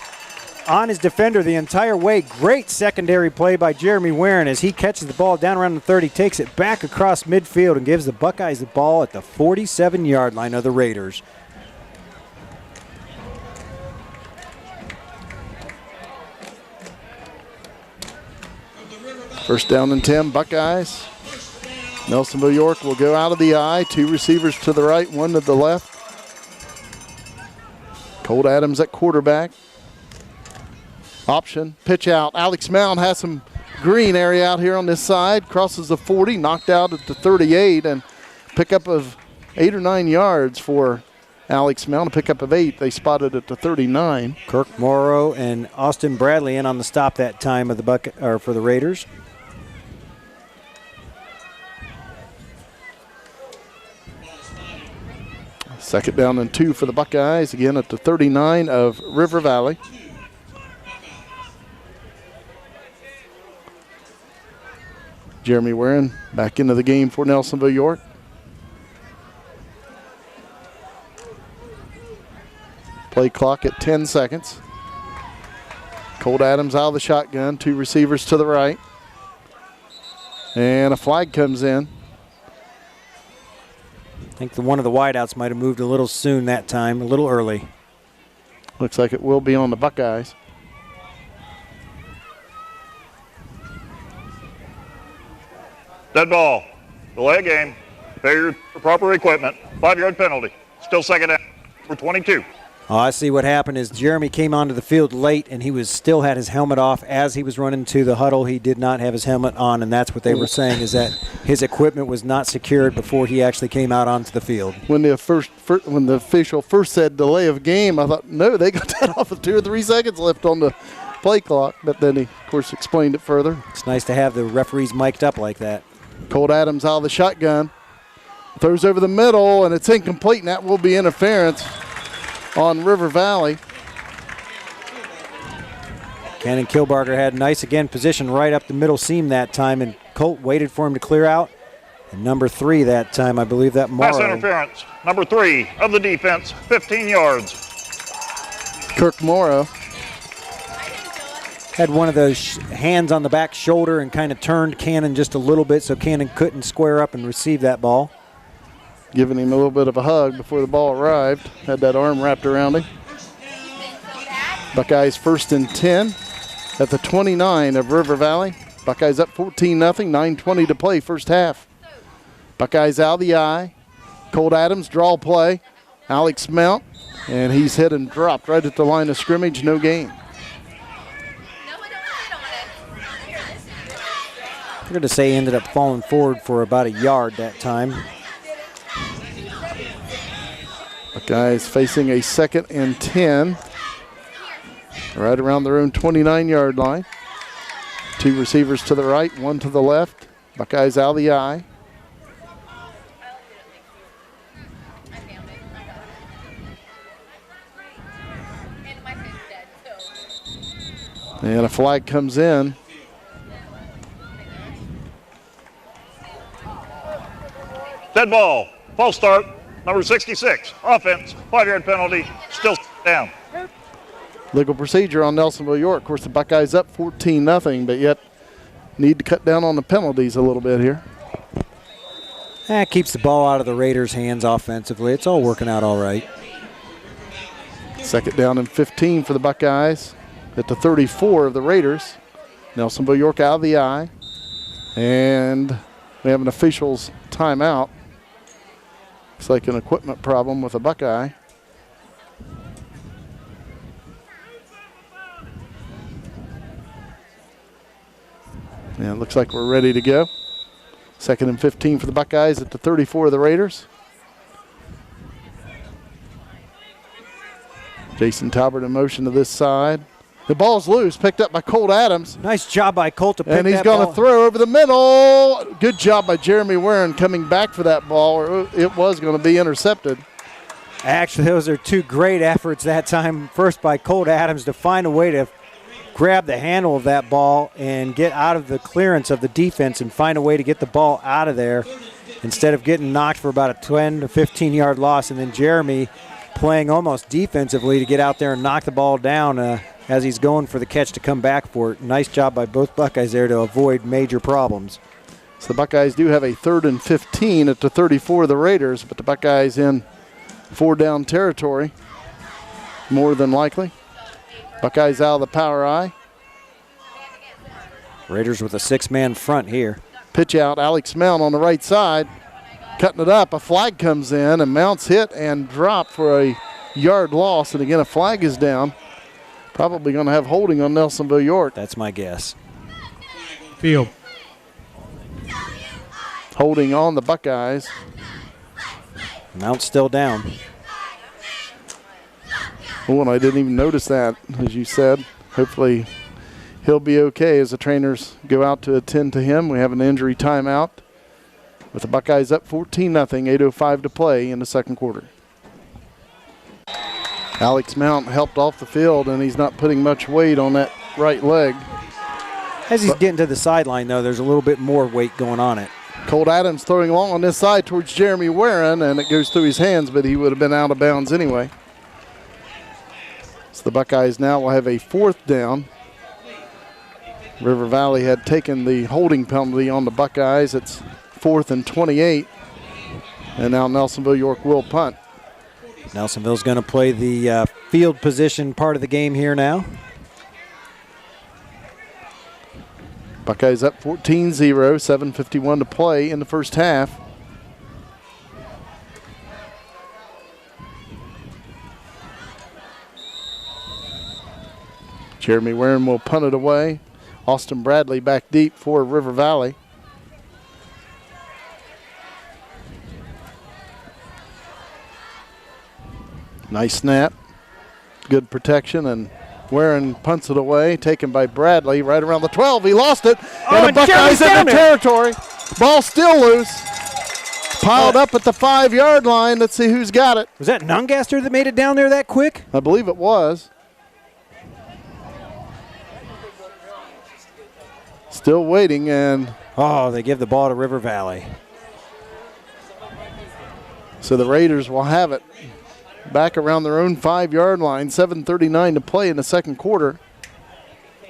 on his defender the entire way. Great secondary play by Jeremy Warren as he catches the ball down around the 30, takes it back across midfield, and gives the Buckeyes the ball at the 47-yard line of the Raiders. First down and 10, Buckeyes. Nelsonville-York will go out of the eye. 2 receivers to the right, 1 to the left. Colt Adams at quarterback. Option, pitch out. Alex Mound has some green area out here on this side. Crosses the 40, knocked out at the 38, and pickup of 8 or 9 yards for Alex Mound. A pickup of 8. They spotted at the 39. Kirk Morrow and Austin Bradley in on the stop that time of for the Raiders. Second down and 2 for the Buckeyes, again at the 39 of River Valley. Jeremy Warren back into the game for Nelsonville-York. Play clock at 10 seconds. Colt Adams out of the shotgun, 2 receivers to the right. And a flag comes in. I think one of the wideouts might have moved a little soon that time, a little early. Looks like it will be on the Buckeyes. Dead ball. Delay of game. Failure for proper equipment. 5-yard penalty. Still second down for 22. Oh, I see what happened is Jeremy came onto the field late, and he still had his helmet off as he was running to the huddle. He did not have his helmet on, and that's what they were saying, is that his equipment was not secured before he actually came out onto the field. When the official first said delay of game, I thought, no, they got that off with 2 or 3 seconds left on the play clock. But then he, of course, explained it further. It's nice to have the referees mic'd up like that. Colt Adams out of the shotgun. Throws over the middle, and it's incomplete, and that will be interference on River Valley. Cannon Kilbarger had nice, again, position right up the middle seam that time, and Colt waited for him to clear out. And number 3 that time, I believe that Morrow. Pass interference. Number 3 of the defense, 15 yards. Kirk Morrow. Had one of those hands on the back shoulder and kind of turned Cannon just a little bit so Cannon couldn't square up and receive that ball. Giving him a little bit of a hug before the ball arrived. Had that arm wrapped around him. Buckeyes first and 10 at the 29 of River Valley. Buckeyes up 14-0, 9:20 to play first half. Buckeyes out of the eye. Colt Adams, draw play. Alex Mount, and he's hit and dropped right at the line of scrimmage, no gain. I'm going to say he ended up falling forward for about a yard that time. Buckeyes facing a 2nd and 10. Right around their own 29-yard line. 2 receivers to the right, 1 to the left. Buckeyes out of the eye. And a flag comes in. Dead ball. False start. Number 66. Offense. 5-yard penalty. Still down. Legal procedure on Nelsonville-York. Of course, the Buckeyes up 14-0, but yet need to cut down on the penalties a little bit here. That keeps the ball out of the Raiders' hands offensively. It's all working out all right. 2nd down and 15 for the Buckeyes at the 34 of the Raiders. Nelsonville-York out of the eye. And we have an official's timeout. Looks like an equipment problem with a Buckeye. And it looks like we're ready to go. 2nd and 15 for the Buckeyes at the 34 of the Raiders. Jason Talbert in motion to this side. The ball's loose, picked up by Colt Adams. Nice job by Colt to pick that ball. And he's going to throw over the middle. Good job by Jeremy Warren coming back for that ball, or it was going to be intercepted. Actually, those are two great efforts that time. First by Colt Adams to find a way to grab the handle of that ball and get out of the clearance of the defense and find a way to get the ball out of there instead of getting knocked for about a 10 to 15-yard loss. And then Jeremy playing almost defensively to get out there and knock the ball down as he's going for the catch to come back for it. Nice job by both Buckeyes there to avoid major problems. So the Buckeyes do have a 3rd and 15 at the 34 of the Raiders, but the Buckeyes in 4-down territory, more than likely. Buckeyes out of the power I. Raiders with a 6-man front here. Pitch out, Alex Mount on the right side. Cutting it up, a flag comes in, and Mount's hit and dropped for a yard loss. And again, a flag is down. Probably going to have holding on Nelsonville-York. That's my guess. Field. Holding on the Buckeyes. Mount's still down. Oh, and I didn't even notice that, as you said. Hopefully he'll be okay as the trainers go out to attend to him. We have an injury timeout with the Buckeyes up 14-0, 8:05 to play in the second quarter. Alex Mount helped off the field, and he's not putting much weight on that right leg. As he's getting to the sideline, though, there's a little bit more weight going on it. Colt Adams throwing long on this side towards Jeremy Warren, and it goes through his hands, but he would have been out of bounds anyway. So the Buckeyes now will have a 4th down. River Valley had taken the holding penalty on the Buckeyes. It's 4th and 28, and now Nelsonville-York will punt. Nelsonville's going to play the field position part of the game here now. Buckeyes up 14-0, 7:51 to play in the first half. Jeremy Warren will punt it away. Austin Bradley back deep for River Valley. Nice snap. Good protection, and Warren punts it away, taken by Bradley right around the 12. He lost it, and the Buckeyes in the territory. Ball still loose. Piled up at the 5-yard line. Let's see who's got it. Was that Nungaster that made it down there that quick? I believe it was. Still waiting, and Oh, they give the ball to River Valley. so the Raiders will have it back around their own 5-yard line. 7:39 to play in the second quarter.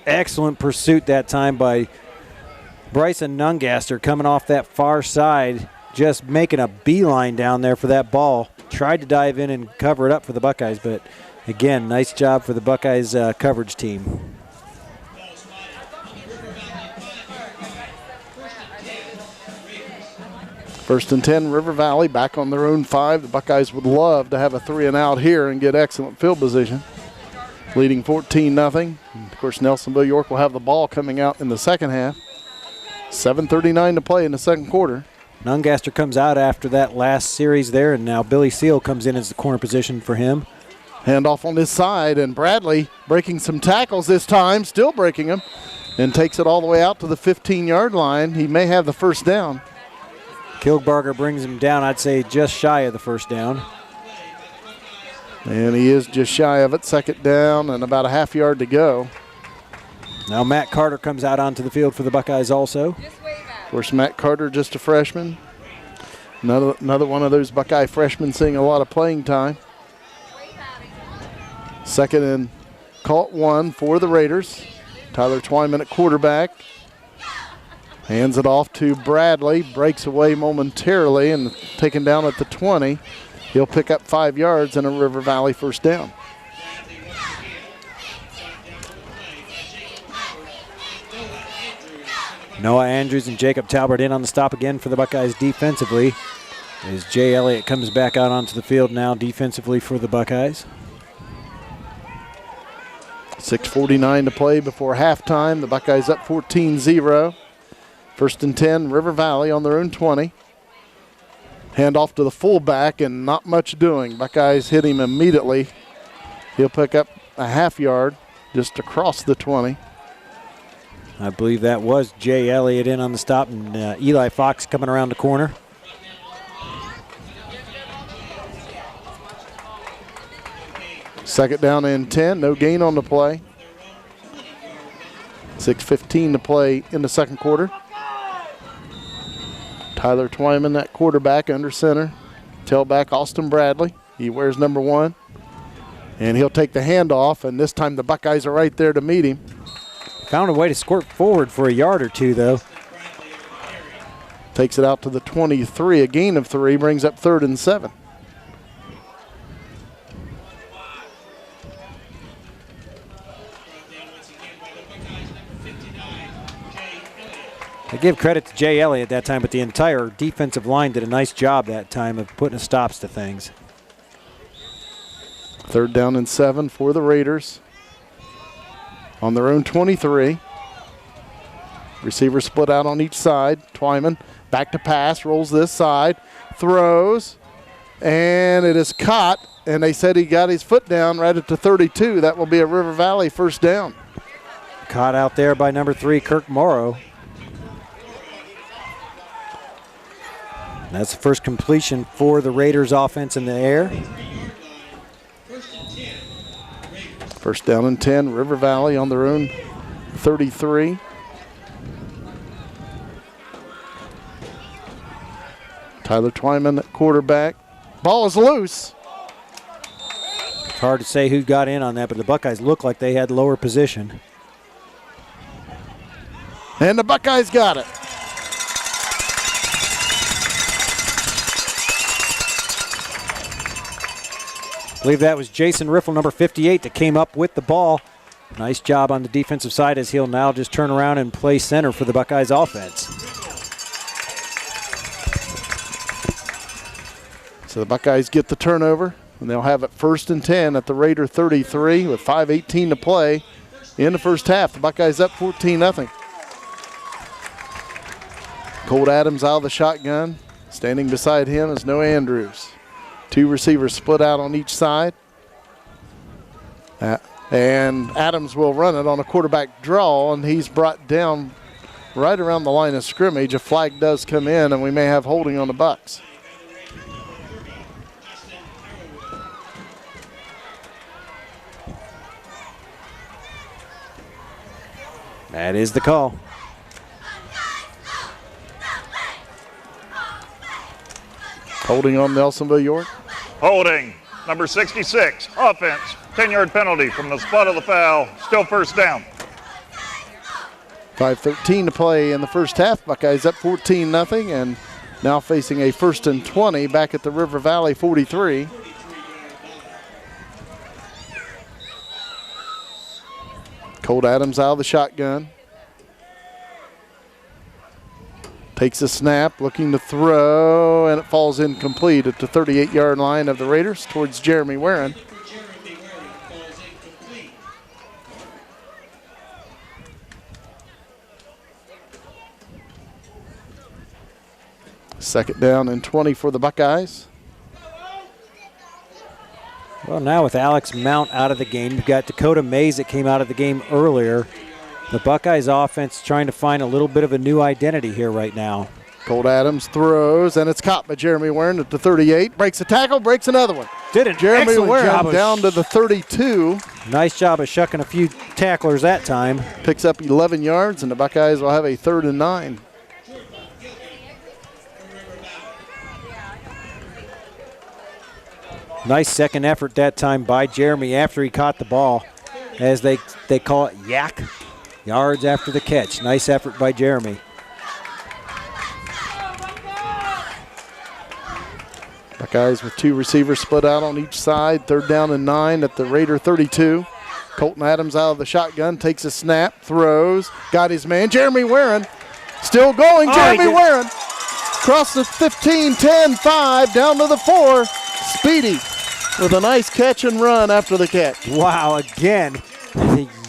Excellent pursuit that time by Bryson Nungaster coming off that far side, just making a beeline down there for that ball. Tried to dive in and cover it up for the Buckeyes, but again, nice job for the Buckeyes coverage team. First and 10, River Valley back on their own 5. The Buckeyes would love to have a 3-and-out here and get excellent field position. Leading 14-0. Of course, Nelsonville-York will have the ball coming out in the second half. 7:39 to play in the second quarter. Nungaster comes out after that last series there, and now Billy Seal comes in as the corner position for him. Handoff on this side, and Bradley breaking some tackles this time, still breaking them, and takes it all the way out to the 15-yard line. He may have the first down. Kilgbarger brings him down, I'd say just shy of the first down. And he is just shy of it. Second down and about a half yard to go. Now Matt Carter comes out onto the field for the Buckeyes also. Of course, Matt Carter, just a freshman. Another one of those Buckeye freshmen seeing a lot of playing time. Second and caught 1 for the Raiders. Tyler Twyman at quarterback. Hands it off to Bradley. Breaks away momentarily and taken down at the 20. He'll pick up 5 yards and a River Valley first down. Noah Andrews and Jacob Talbert in on the stop again for the Buckeyes defensively. As Jay Elliott comes back out onto the field now defensively for the Buckeyes. 6:49 to play before halftime. The Buckeyes up 14-0. First and 10, River Valley on their own 20. Hand off to the fullback and not much doing. Buckeyes hit him immediately. He'll pick up a half yard just across the 20. I believe that was Jay Elliott in on the stop, and Eli Fox coming around the corner. Second down and 10, no gain on the play. 6:15 to play in the second quarter. Tyler Twyman, that quarterback, under center. Tailback Austin Bradley. He wears number 1. And he'll take the handoff, and this time the Buckeyes are right there to meet him. Found a way to squirt forward for a yard or two, though. Takes it out to the 23, a gain of 3, brings up 3rd and 7. I give credit to Jay Elliott that time, but the entire defensive line did a nice job that time of putting stops to things. 3rd down and 7 for the Raiders. On their own 23. Receivers split out on each side. Twyman back to pass, rolls this side, throws, and it is caught. And they said he got his foot down right at the 32. That will be a River Valley first down. Caught out there by number 3, Kirk Morrow. That's the first completion for the Raiders offense in the air. First down and 10, River Valley on their own 33. Tyler Twyman at quarterback. Ball is loose. It's hard to say who got in on that, but the Buckeyes look like they had lower position. And the Buckeyes got it. I believe that was Jason Riffle, number 58, that came up with the ball. Nice job on the defensive side as he'll now just turn around and play center for the Buckeyes offense. So the Buckeyes get the turnover, and they'll have it 1st and 10 at the Raider 33 with 5:18 to play in the first half. The Buckeyes up 14-0. Colt Adams out of the shotgun. Standing beside him is Noah Andrews. 2 receivers split out on each side. And Adams will run it on a quarterback draw, and he's brought down right around the line of scrimmage. A flag does come in, and we may have holding on the Bucks. That is the call. Holding on Nelsonville-York. Holding, number 66, offense, 10-yard penalty from the spot of the foul, still first down. 5:13 to play in the first half. Buckeyes up 14-0 and now facing a 1st and 20 back at the River Valley 43. Colt Adams out of the shotgun. Takes a snap, looking to throw, and it falls incomplete at the 38-yard line of the Raiders towards Jeremy Warren. Second down and 20 for the Buckeyes. Well, now with Alex Mount out of the game, you've got Dakota Mays that came out of the game earlier. The Buckeyes offense trying to find a little bit of a new identity here right now. Colt Adams throws, and it's caught by Jeremy Warren at the 38. Breaks a tackle, breaks another one. Did an Jeremy excellent Warren job down to the 32. Nice job of shucking a few tacklers that time. Picks up 11 yards, and the Buckeyes will have a 3rd and 9. Nice second effort that time by Jeremy after he caught the ball. As they call it, yak. Yards after the catch. Nice effort by Jeremy. Buckeyes with 2 receivers split out on each side. 3rd down and 9 at the Raider 32. Colton Adams out of the shotgun, takes a snap, throws, got his man. Jeremy Warren still going. Jeremy Warren across the 15, 10, 5, down to the 4. Speedy with a nice catch and run after the catch. Wow, again,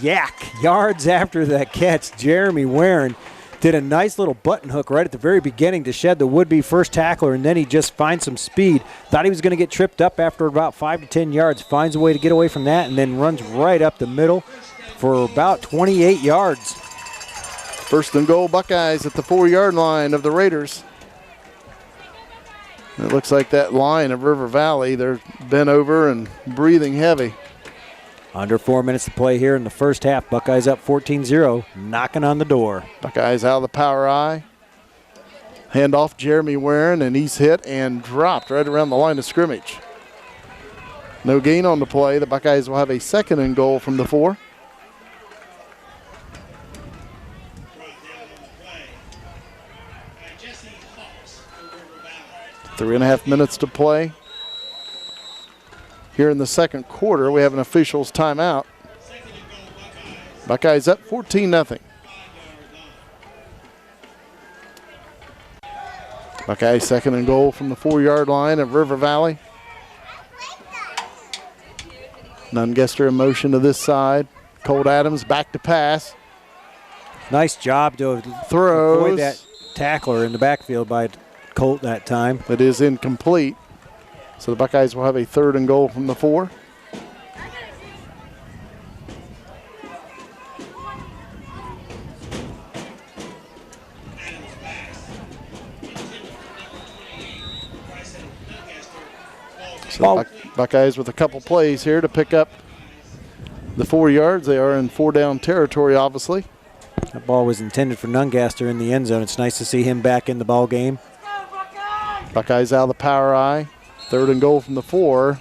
yak. Yards after that catch. Jeremy Warren Did a nice little button hook right at the very beginning to shed the would-be first tackler, and then he just finds some speed. Thought he was going to get tripped up after about 5 to 10 yards. Finds a way to get away from that and then runs right up the middle for about 28 yards. First and goal, Buckeyes at the 4-yard line of the Raiders. It looks like that line of River Valley, they're bent over and breathing heavy. Under 4 minutes to play here in the first half. Buckeyes up 14-0, knocking on the door. Buckeyes out of the power eye. Hand off Jeremy Warren, and he's hit and dropped right around the line of scrimmage. No gain on the play. The Buckeyes will have a second and goal from the 4. Three and a half minutes to play. Here in the second quarter, we have an official's timeout. Buckeyes up 14-0. Buckeyes second and goal from the 4-yard line of River Valley. Nungester in motion to this side. Colt Adams back to pass. Nice job to Throws. avoid that tackler in the backfield by Colt that time. It is incomplete. So the Buckeyes will have a third and goal from the 4. So Buckeyes with a couple plays here to pick up the 4 yards. They are in 4-down territory, obviously. That ball was intended for Nungaster in the end zone. It's nice to see him back in the ball game. Buckeyes out of the power eye. Third and goal from the 4.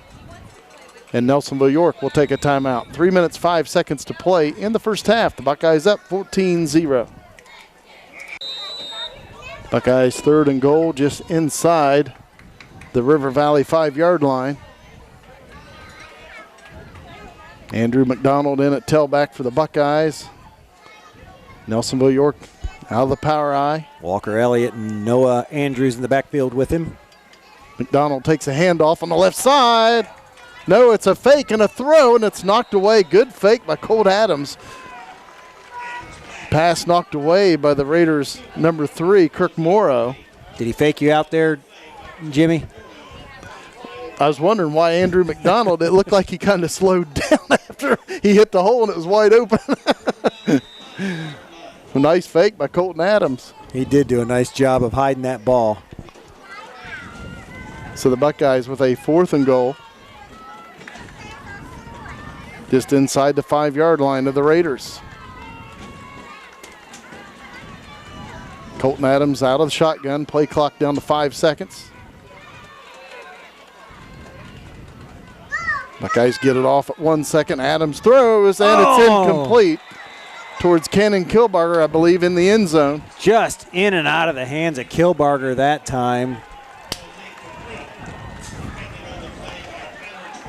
And Nelsonville-York will take a timeout. 3 minutes, 5 seconds to play in the first half. The Buckeyes up 14-0. Buckeyes third and goal just inside the River Valley 5-yard line. Andrew McDonald in at tailback for the Buckeyes. Nelsonville-York out of the power eye. Walker Elliott and Noah Andrews in the backfield with him. McDonald takes a handoff on the left side. No, it's a fake and a throw, and it's knocked away. Good fake by Colt Adams. Pass knocked away by the Raiders' number 3, Kirk Morrow. Did he fake you out there, Jimmy? I was wondering why Andrew McDonald, it looked like he kind of slowed down after he hit the hole and it was wide open. A nice fake by Colton Adams. He did do a nice job of hiding that ball. So the Buckeyes with a fourth and goal. Just inside the 5-yard line of the Raiders. Colton Adams out of the shotgun. Play clock down to 5 seconds. Buckeyes get it off at 1 second. Adams throws, and it's incomplete towards Cannon Kilbarger, I believe, in the end zone. Just in and out of the hands of Kilbarger that time.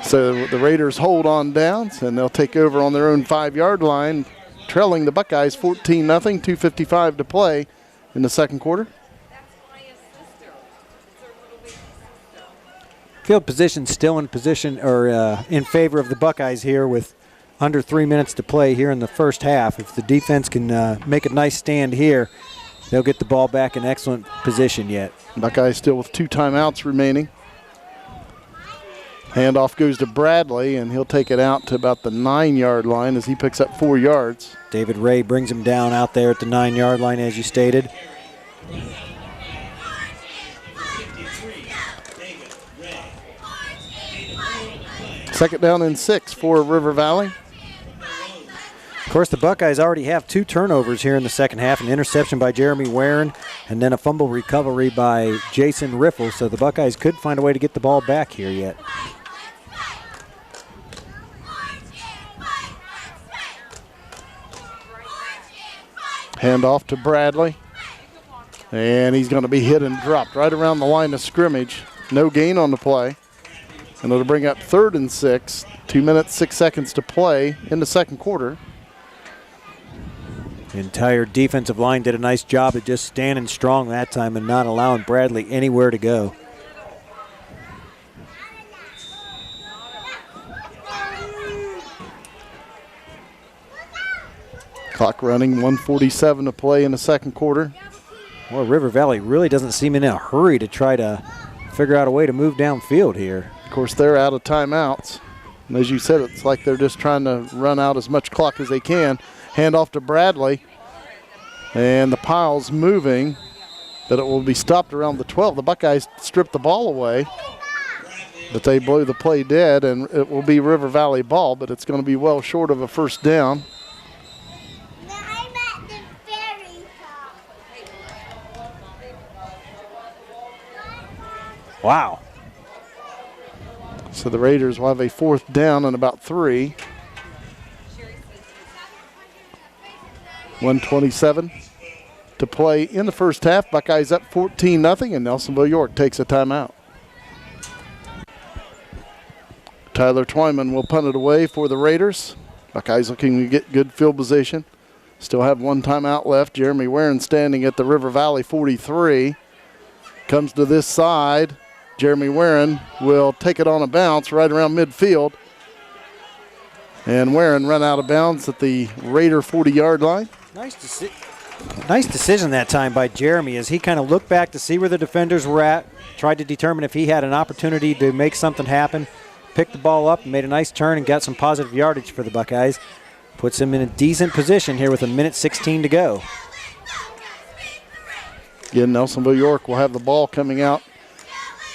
So the Raiders hold on downs, and they'll take over on their own 5-yard line, trailing the Buckeyes 14-0, 2:55 to play in the second quarter. Field position still in position or in favor of the Buckeyes here with under 3 minutes to play here in the first half. If the defense can make a nice stand here, they'll get the ball back in excellent position yet. Buckeyes still with 2 timeouts remaining. Handoff goes to Bradley, and he'll take it out to about the 9-yard line as he picks up 4 yards. David Ray brings him down out there at the 9-yard line, as you stated. Second down and 6 for River Valley. Of course, the Buckeyes already have 2 turnovers here in the second half, an interception by Jeremy Warren and then a fumble recovery by Jason Riffle, so the Buckeyes could find a way to get the ball back here yet. Handoff to Bradley. And he's going to be hit and dropped right around the line of scrimmage. No gain on the play. And it'll bring up 3rd and 6. 2 minutes, 6 seconds to play in the second quarter. The entire defensive line did a nice job of just standing strong that time and not allowing Bradley anywhere to go. Clock running, 1:47 to play in the second quarter. Well, River Valley really doesn't seem in a hurry to try to figure out a way to move downfield here. Of course, they're out of timeouts. And as you said, it's like they're just trying to run out as much clock as they can. Hand off to Bradley. And the pile's moving, but it will be stopped around the 12. The Buckeyes stripped the ball away, but they blew the play dead, and it will be River Valley ball, but it's going to be well short of a first down. Wow. So the Raiders will have a fourth down and about 3. 1:27 to play in the first half. Buckeyes up 14-0, and Nelsonville-York takes a timeout. Tyler Twyman will punt it away for the Raiders. Buckeyes looking to get good field position. Still have one timeout left. Jeremy Warren standing at the River Valley 43. Comes to this side. Jeremy Warren will take it on a bounce right around midfield. And Warren run out of bounds at the Raider 40-yard line. Nice decision that time by Jeremy as he kind of looked back to see where the defenders were at, tried to determine if he had an opportunity to make something happen, picked the ball up, made a nice turn, and got some positive yardage for the Buckeyes. Puts him in a decent position here with 1:16 to go. Again, Nelsonville-York will have the ball coming out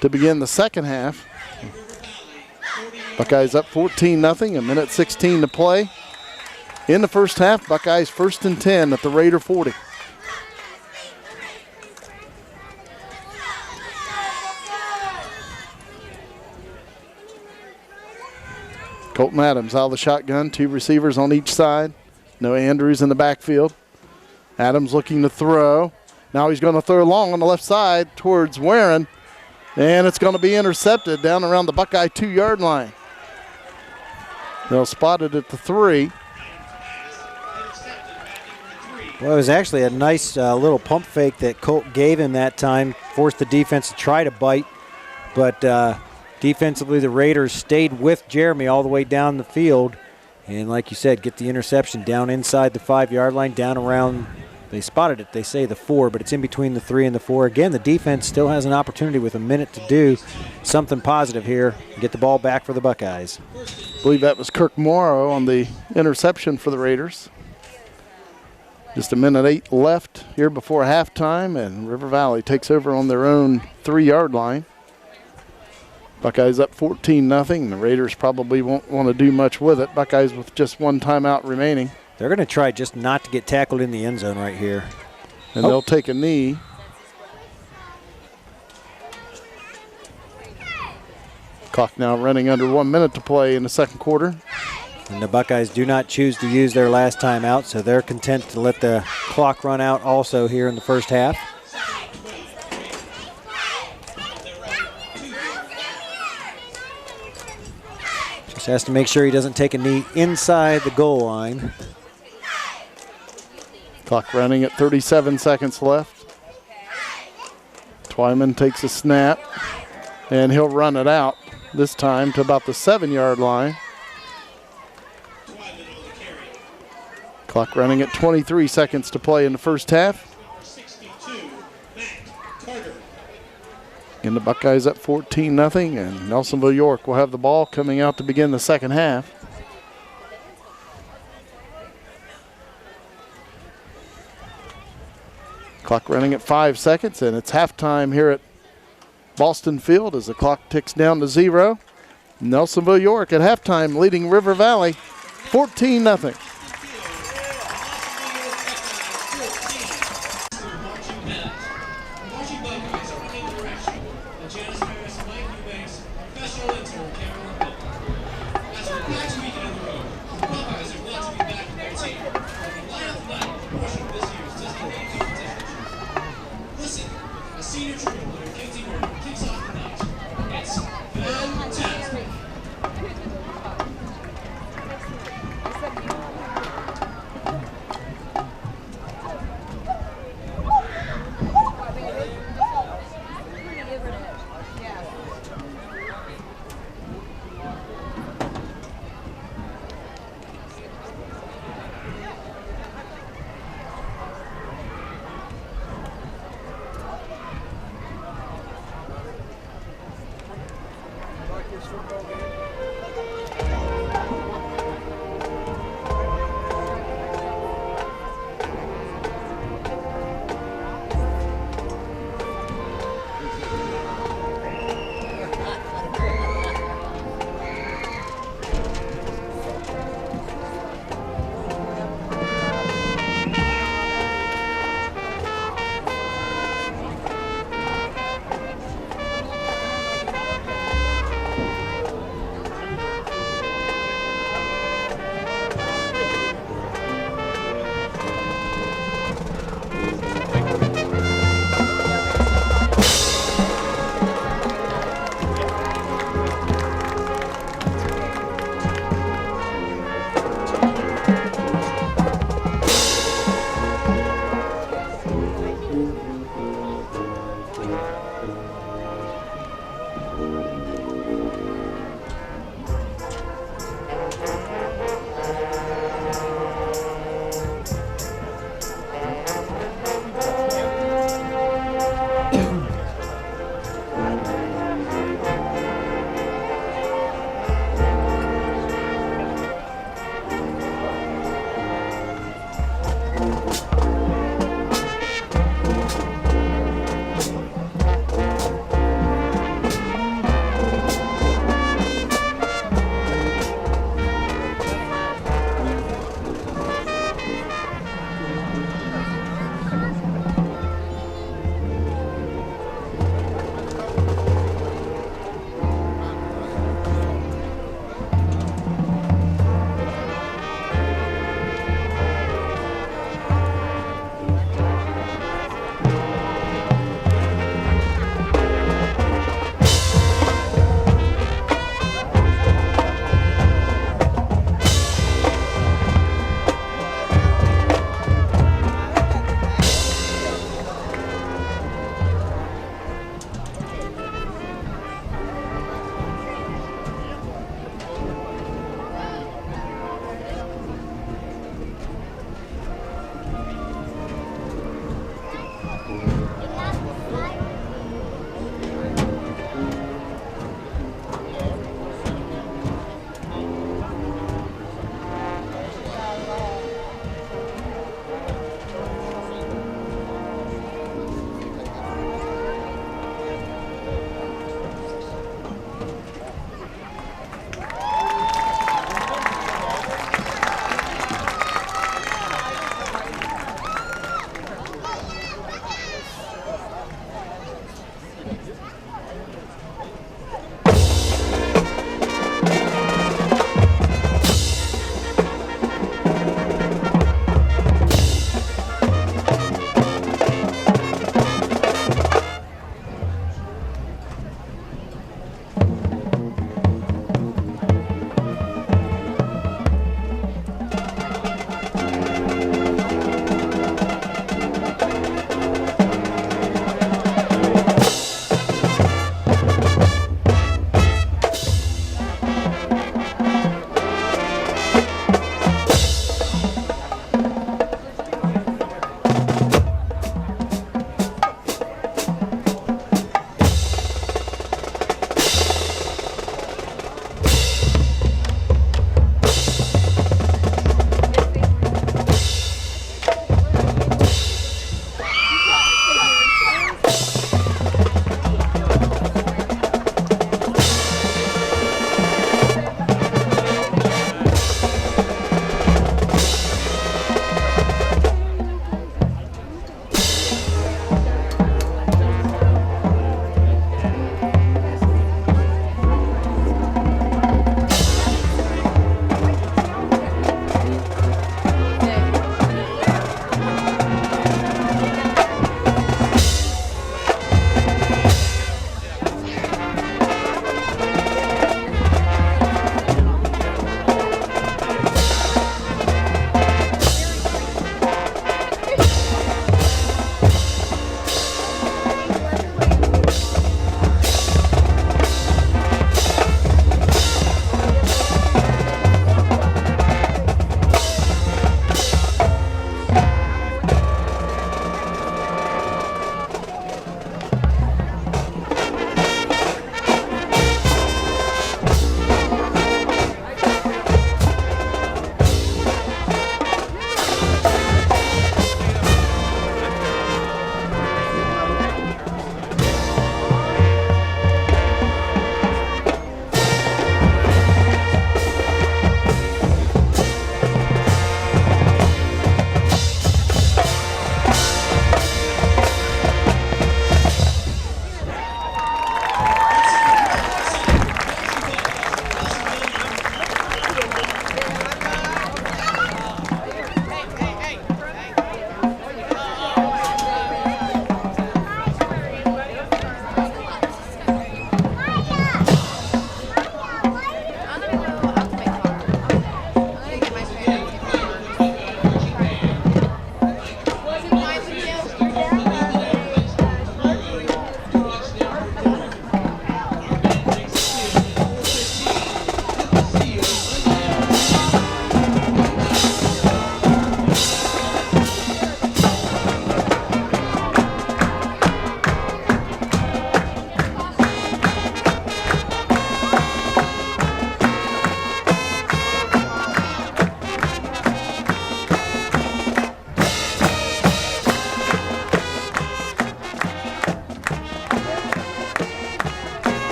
to begin the second half. Buckeyes up 14-0, 1:16 to play. In the first half, Buckeyes 1st and 10 at the Raider 40. Colton Adams out of the shotgun, 2 receivers on each side. No Andrews in the backfield. Adams looking to throw. Now he's going to throw long on the left side towards Warren. And it's going to be intercepted down around the Buckeye 2-yard line. They'll spot it at the 3. Well, it was actually a nice little pump fake that Colt gave him that time, forced the defense to try to bite. But defensively, the Raiders stayed with Jeremy all the way down the field. And like you said, get the interception down inside the 5-yard line, down around, they spotted it, they say the 4, but it's in between the 3 and the 4. Again, the defense still has an opportunity with a minute to do something positive here, get the ball back for the Buckeyes. I believe that was Kirk Morrow on the interception for the Raiders. Just 1:08 left here before halftime, and River Valley takes over on their own 3-yard line. Buckeyes up 14-0. The Raiders probably won't want to do much with it. Buckeyes with just one timeout remaining. They're going to try just not to get tackled in the end zone right here. And they'll take a knee. Clock now running under 1 minute to play in the second quarter. And the Buckeyes do not choose to use their last timeout, so they're content to let the clock run out also here in the first half. Just has to make sure he doesn't take a knee inside the goal line. Clock running at 37 seconds left. Twyman takes a snap, and he'll run it out this time to about the 7-yard line. Clock running at 23 seconds to play in the first half. And the Buckeyes up 14-0, and Nelsonville-York will have the ball coming out to begin the second half. Clock running at 5 seconds, and it's halftime here at Boston Field as the clock ticks down to 0. Nelsonville-York at halftime leading River Valley 14-0.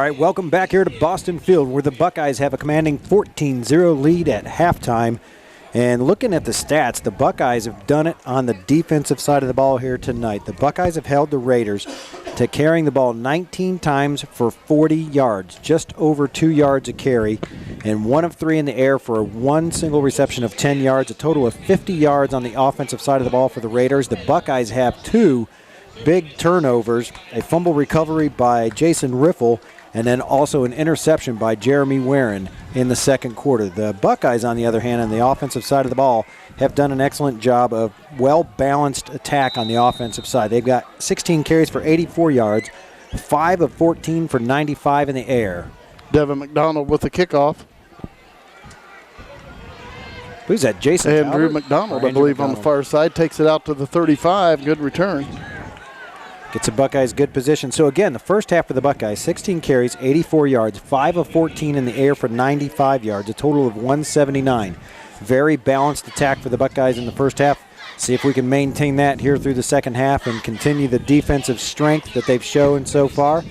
right, welcome back here to Boston Field, where the Buckeyes have a commanding 14-0 lead at halftime. And looking at the stats, the Buckeyes have done it on the defensive side of the ball here tonight. The Buckeyes have held the Raiders to carrying the ball 19 times for 40 yards, just over 2 yards a carry, and 1 of 3 in the air for one single reception of 10 yards, a total of 50 yards on the offensive side of the ball for the Raiders. The Buckeyes have 2 big turnovers, a fumble recovery by Jason Riffle, and then also an interception by Jeremy Warren in the second quarter. The Buckeyes, on the other hand, on the offensive side of the ball, have done an excellent job of well-balanced attack on the offensive side. They've got 16 carries for 84 yards, 5 of 14 for 95 in the air. Devin McDonald with the kickoff. Who's that, Jason Andrew Talbot? McDonald, Or I believe, McDonald. on the far side. Takes it out to the 35. Good return. Gets the Buckeyes good position. So again, the first half for the Buckeyes, 16 carries, 84 yards, 5 of 14 in the air for 95 yards, a total of 179. Very balanced attack for the Buckeyes in the first half. See if we can maintain that here through the second half and continue the defensive strength that they've shown so far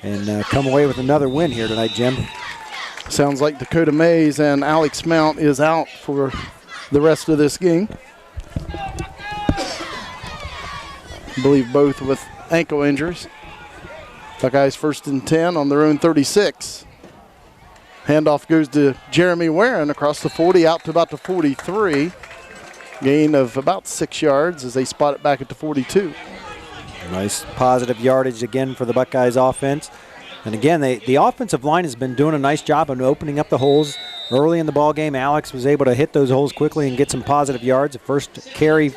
and come away with another win here tonight, Jim. Sounds like Dakota Mays and Alex Mount is out for the rest of this game. I believe both with ankle injuries. Buckeyes first and 10 on their own 36. Handoff goes to Jeremy Warren across the 40 out to about the 43. Gain of about 6 yards as they spot it back at the 42. Nice positive yardage again for the Buckeyes offense. And again, the offensive line has been doing a nice job of opening up the holes early in the ball game. Alex was able to hit those holes quickly and get some positive yards. The first carry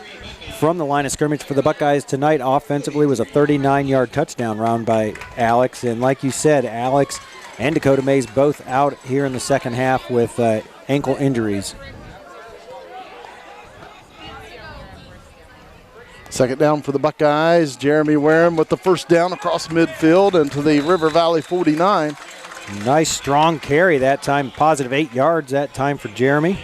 from the line of scrimmage for the Buckeyes tonight offensively was a 39-yard touchdown run by Alex. And like you said, Alex and Dakota Mays both out here in the second half with ankle injuries. Second down for the Buckeyes. Jeremy Warren with the first down across midfield into the River Valley 49. Nice strong carry that time, positive 8 yards that time for Jeremy.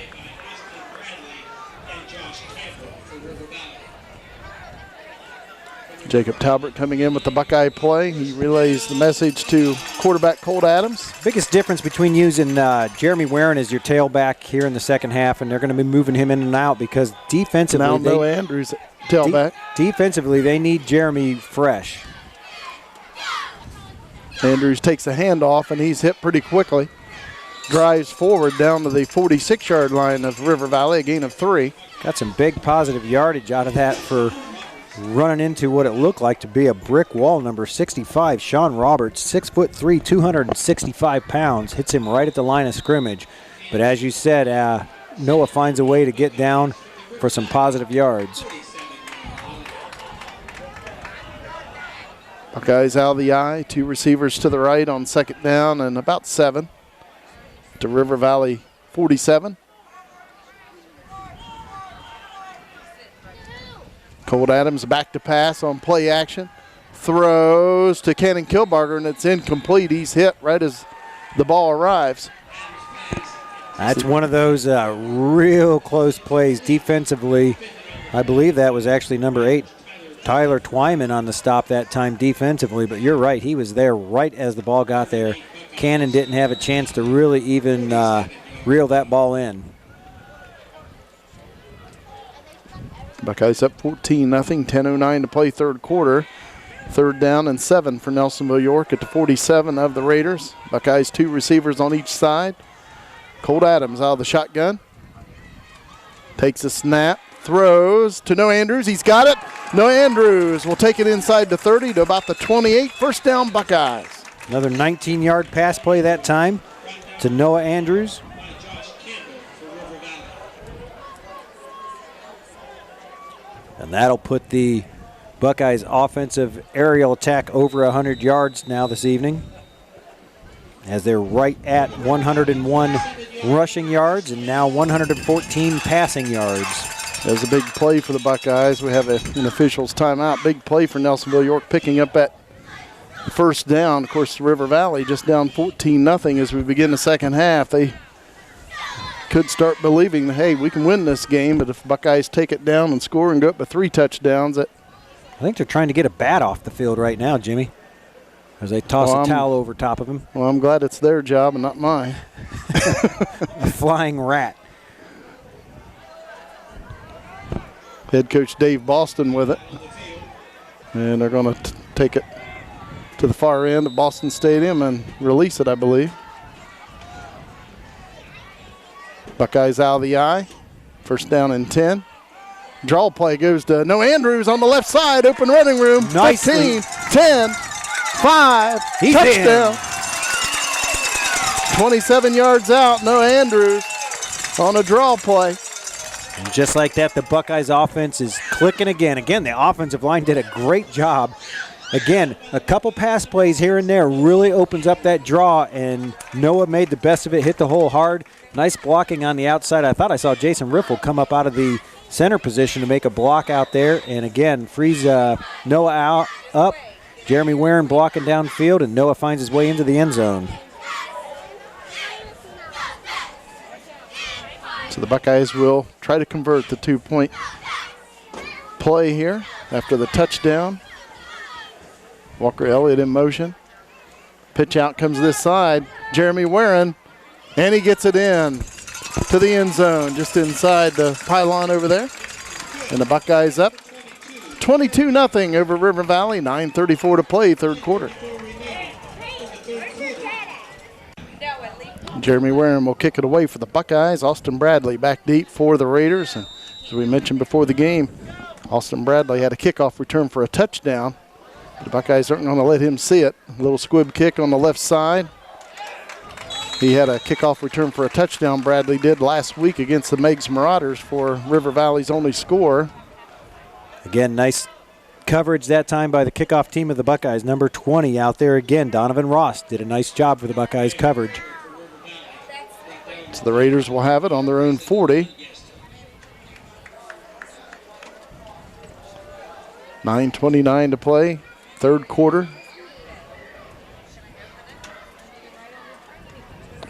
Jacob Talbot coming in with the Buckeye play. He relays the message to quarterback Colt Adams. Biggest difference between using Jeremy Warren as your tailback here in the second half, and they're going to be moving him in and out because defensively, Now Noah Andrews tailback. Defensively, they need Jeremy fresh. Andrews takes a handoff, and he's hit pretty quickly. Drives forward down to the 46-yard line of River Valley, a gain of 3. Got some big positive yardage out of that for running into what it looked like to be a brick wall. Number 65, Sean Roberts, 6'3", 265 pounds, hits him right at the line of scrimmage. But as you said, Noah finds a way to get down for some positive yards. Buckeyes out of the eye. 2 receivers to the right on second down and about 7 to River Valley 47. Colt Adams back to pass on play action. Throws to Cannon Kilbarger, and it's incomplete. He's hit right as the ball arrives. That's one of those real close plays defensively. I believe that was actually number 8, Tyler Twyman, on the stop that time defensively. But you're right, he was there right as the ball got there. Cannon didn't have a chance to really even reel that ball in. Buckeyes up 14-0, 10:09 to play third quarter. Third down and 7 for Nelsonville-York at the 47 of the Raiders. Buckeyes 2 receivers on each side. Colt Adams out of the shotgun. Takes a snap, throws to Noah Andrews. He's got it. Noah Andrews will take it inside the 30 to about the 28. First down, Buckeyes. Another 19-yard pass play that time to Noah Andrews. And that'll put the Buckeyes offensive aerial attack over 100 yards now this evening, as they're right at 101 rushing yards and now 114 passing yards. There's a big play for the Buckeyes. We have an official's timeout. Big play for Nelsonville-York, picking up that first down. Of course, River Valley just down 14-0 as we begin the second half. They could start believing that, hey, we can win this game, but if Buckeyes take it down and score and go up to 3 touchdowns, I think they're trying to get a bat off the field right now, Jimmy. as they toss a towel over top of him. Well, I'm glad it's their job and not mine. A flying rat. Head coach Dave Boston with it. And they're going to take it to the far end of Boston Stadium and release it, I believe. Buckeyes out of the eye. First down and 10. Draw play goes to Noah Andrews on the left side. Open running room. Nicely. 15, 10, 5. He's touchdown. in. 27 yards out. Noah Andrews on a draw play. And just like that, the Buckeyes offense is clicking again. Again, the offensive line did a great job. Again, a couple pass plays here and there really opens up that draw, and Noah made the best of it, hit the hole hard. Nice blocking on the outside. I thought I saw Jason Riffle come up out of the center position to make a block out there, and again, frees Noah up. Jeremy Warren blocking downfield, and Noah finds his way into the end zone. So the Buckeyes will try to convert the 2-point play here after the touchdown. Walker Elliott in motion. Pitch out comes this side. Jeremy Warren, and he gets it in to the end zone, just inside the pylon over there. And the Buckeyes up 22-0 over River Valley. 9:34 to play, third quarter. Jeremy Warren will kick it away for the Buckeyes. Austin Bradley back deep for the Raiders. And as we mentioned before the game, Austin Bradley had a kickoff return for a touchdown. The Buckeyes aren't going to let him see it. A little squib kick on the left side. He had a kickoff return for a touchdown. Bradley did last week against the Meigs Marauders for River Valley's only score. Again, nice coverage that time by the kickoff team of the Buckeyes. Number 20 out there again. Donovan Ross did a nice job for the Buckeyes coverage. So the Raiders will have it on their own 40. 9:29 to play, third quarter.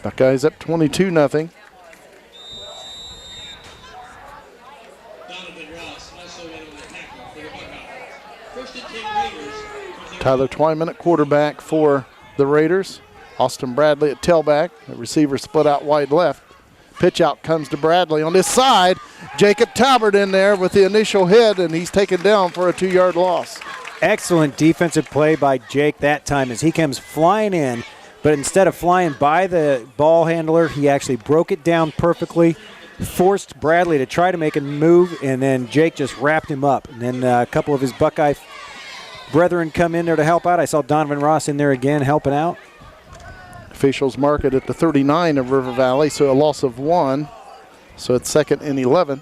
Buckeyes up 22-0. Tyler Twyman at quarterback for the Raiders. Austin Bradley at tailback. The receiver split out wide left. Pitch out comes to Bradley on this side. Jacob Talbert in there with the initial hit, and he's taken down for a 2-yard loss. Excellent defensive play by Jake that time as he comes flying in, but instead of flying by the ball handler, he actually broke it down perfectly, forced Bradley to try to make a move, and then Jake just wrapped him up. And then a couple of his Buckeye brethren come in there to help out. I saw Donovan Ross in there again helping out. Officials mark it at the 39 of River Valley, so a loss of 1. So it's 2nd and 11.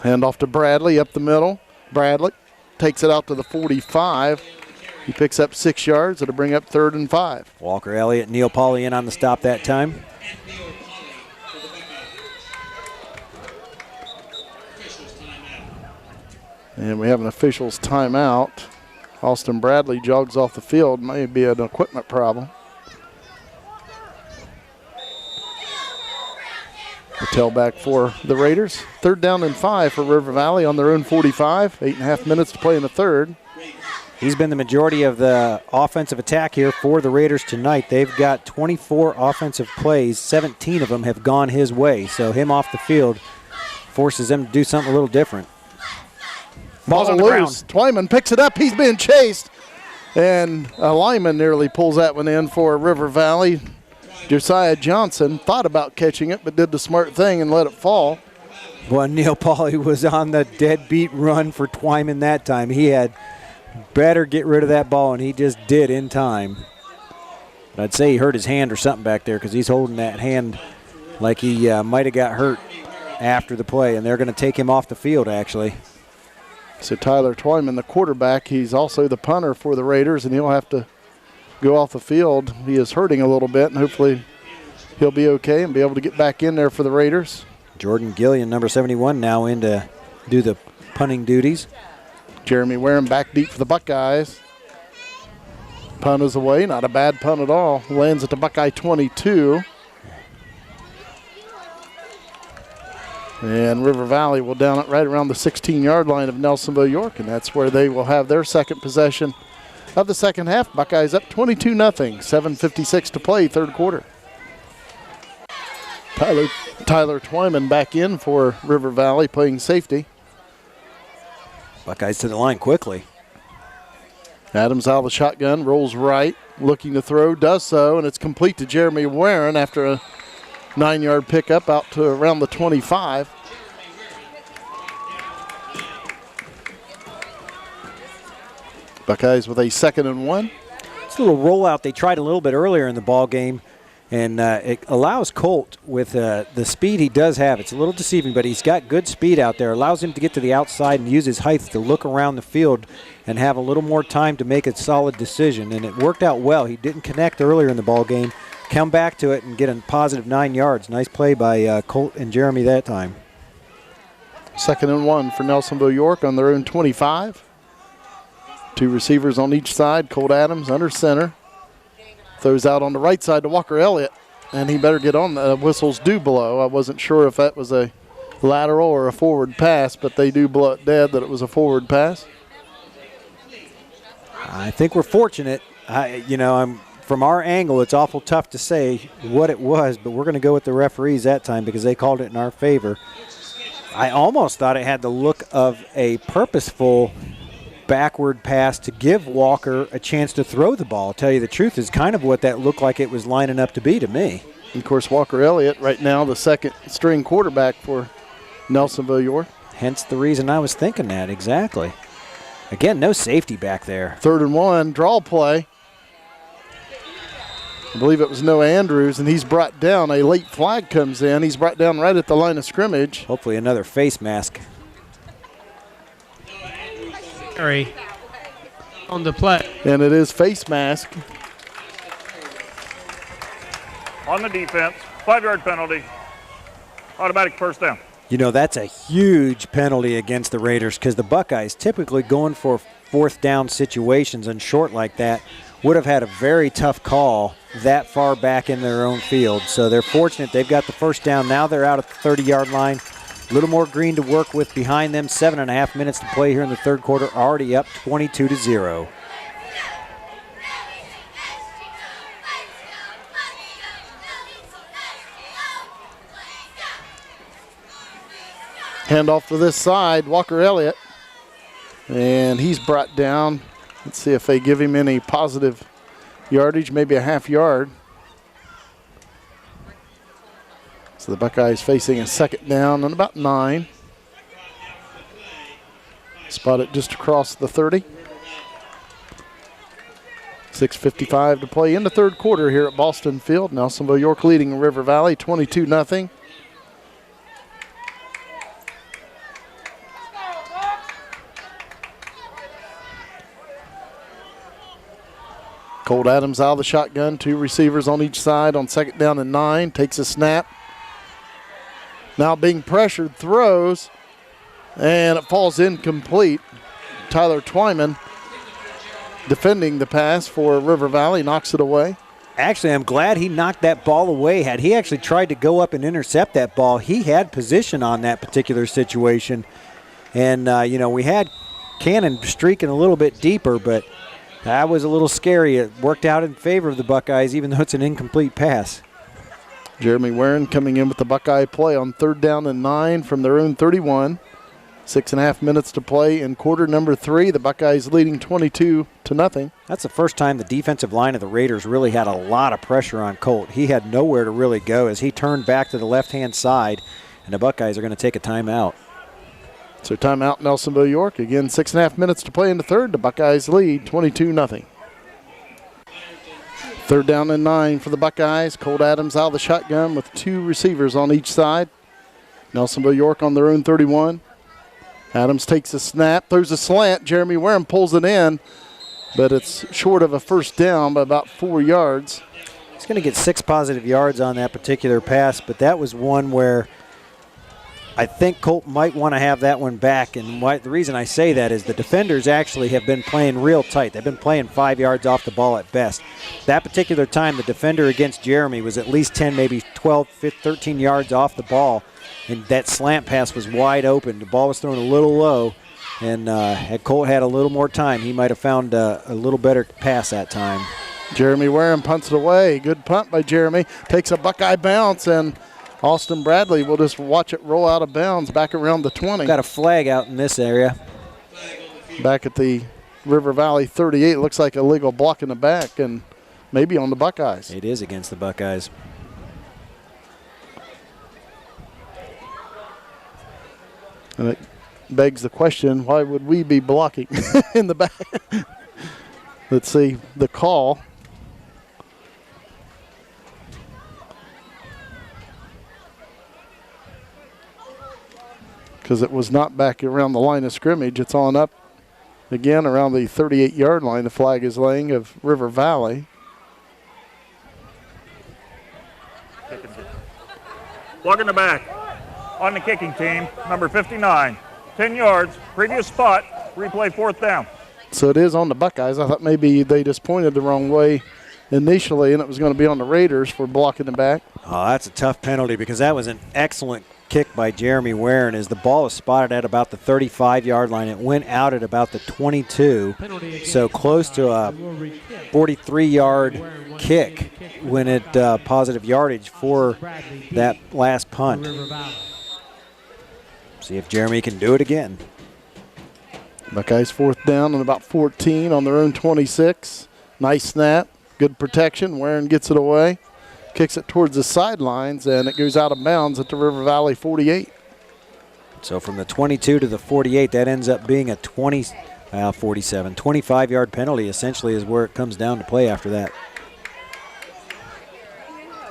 Hand off to Bradley up the middle. Bradley takes it out to the 45. He picks up 6 yards. It'll bring up 3rd and 5. Walker Elliott, Neil Pauly in on the stop that time. And we have an official's timeout. Austin Bradley jogs off the field. May be an equipment problem. The tailback for the Raiders. 3rd down and 5 for River Valley on their own 45. 8.5 minutes to play in the third. He's been the majority of the offensive attack here for the Raiders tonight. They've got 24 offensive plays. 17 of them have gone his way. So him off the field forces them to do something a little different. Ball's on the ground. Twyman picks it up. He's being chased. And a lineman nearly pulls that one in for River Valley. Josiah Johnson thought about catching it, but did the smart thing and let it fall. Well, Neil Pauly was on the deadbeat run for Twyman that time. He had better get rid of that ball, and he just did in time. But I'd say he hurt his hand or something back there because he's holding that hand like he might have got hurt after the play, and they're going to take him off the field, actually. So Tyler Twyman, the quarterback, he's also the punter for the Raiders, and he'll have to go off the field. He is hurting a little bit, and hopefully he'll be okay and be able to get back in there for the Raiders. Jordan Gillian, number 71, now in to do the punting duties. Jeremy Warren back deep for the Buckeyes. Punt is away, not a bad punt at all. Lands at the Buckeye 22. And River Valley will down it right around the 16-yard line of Nelsonville-York, and that's where they will have their second possession of the second half. Buckeyes up 22-0, 7:56 to play, third quarter. Tyler Twyman back in for River Valley, playing safety. Buckeyes to the line quickly. Adams out of the shotgun, rolls right, looking to throw, does so, and it's complete to Jeremy Warren after a 9-yard pickup out to around the 25. Buckeyes with a 2nd and 1. It's a little rollout they tried a little bit earlier in the ball game, and it allows Colt with the speed he does have. It's a little deceiving, but he's got good speed out there. Allows him to get to the outside and use his height to look around the field and have a little more time to make a solid decision, and it worked out well. He didn't connect earlier in the ball game. Come back to it and get a positive 9 yards. Nice play by Colt and Jeremy that time. 2nd and 1 for Nelsonville-York on their own 25. 2 receivers on each side. Colt Adams under center. Throws out on the right side to Walker Elliott, and he better get on. The whistles do blow. I wasn't sure if that was a lateral or a forward pass, but they do blow it dead that it was a forward pass. I think we're fortunate. From our angle, it's awful tough to say what it was, but we're going to go with the referees that time because they called it in our favor. I almost thought it had the look of a purposeful backward pass to give Walker a chance to throw the ball. I'll tell you the truth is kind of what that looked like it was lining up to be to me. And of course, Walker Elliott right now the second string quarterback for Nelsonville-York. Hence the reason I was thinking that, exactly. Again, no safety back there. 3rd and 1, draw play. I believe it was Noah Andrews, and he's brought down. A late flag comes in. He's brought down right at the line of scrimmage. Hopefully another face mask. On the play. And it is face mask. On the defense, 5-yard penalty, automatic first down. You know, that's a huge penalty against the Raiders because the Buckeyes, typically going for 4th down situations and short like that, would have had a very tough call that far back in their own field. So they're fortunate they've got the first down. Now they're out at the 30-yard line. A little more green to work with behind them. 7.5 minutes to play here in the third quarter. Already up 22-0. Handoff to this side, Walker Elliott. And he's brought down. Let's see if they give him any positive yardage, maybe a half yard. So the Buckeyes facing a 2nd down and about 9. Spotted just across the 30. 6:55 to play in the third quarter here at Boston Field. Nelsonville-York leading River Valley 22-0. Colt Adams out of the shotgun, 2 receivers on each side on 2nd down and 9. Takes a snap. Now being pressured, throws, and it falls incomplete. Tyler Twyman defending the pass for River Valley, knocks it away. Actually, I'm glad he knocked that ball away. Had he actually tried to go up and intercept that ball, he had position on that particular situation. And, we had Cannon streaking a little bit deeper, but that was a little scary. It worked out in favor of the Buckeyes, even though it's an incomplete pass. Jeremy Warren coming in with the Buckeye play on 3rd down and 9 from their own 31. 6.5 minutes to play in quarter number 3. The Buckeyes leading 22-0. That's the first time the defensive line of the Raiders really had a lot of pressure on Colt. He had nowhere to really go as he turned back to the left-hand side, and the Buckeyes are going to take a timeout. So timeout Nelsonville-York. Again, 6.5 minutes to play in the third. The Buckeyes lead 22-0. 3rd down and 9 for the Buckeyes. Colt Adams out of the shotgun with 2 receivers on each side. Nelsonville-York on their own 31. Adams takes a snap, throws a slant. Jeremy Warren pulls it in, but it's short of a first down by about 4 yards. He's going to get 6 positive yards on that particular pass, but that was one where I think Colt might want to have that one back. And the reason I say that is the defenders actually have been playing real tight. They've been playing 5 yards off the ball at best. That particular time, the defender against Jeremy was at least 10, maybe 12, 15, 13 yards off the ball. and that slant pass was wide open. The ball was thrown a little low, and had Colt had a little more time, he might have found a little better pass that time. Jeremy Warren punts it away. Good punt by Jeremy. Takes a Buckeye bounce, and Austin Bradley will just watch it roll out of bounds back around the 20. Got a flag out in this area. Back at the River Valley 38, looks like a legal block in the back and maybe on the Buckeyes. It is against the Buckeyes. And it begs the question, why would we be blocking in the back? Let's see the call. Because it was not back around the line of scrimmage. It's on up again around the 38-yard line. The flag is laying of River Valley. Plug in the back. On the kicking team, number 59. 10 yards, previous spot, replay 4th down. So it is on the Buckeyes. I thought maybe they just pointed the wrong way initially, and it was going to be on the Raiders for blocking the back. Oh, that's a tough penalty because that was an excellent kick by Jeremy Warren as the ball was spotted at about the 35-yard line. It went out at about the 22, so close to a 43-yard kick when it positive yardage for that last punt. See if Jeremy can do it again. Buckeyes 4th down and about 14 on their own 26. Nice snap, good protection. Warren gets it away, kicks it towards the sidelines, and it goes out of bounds at the River Valley 48. So from the 22 to the 48, that ends up being a 25-yard penalty essentially is where it comes down to play after that.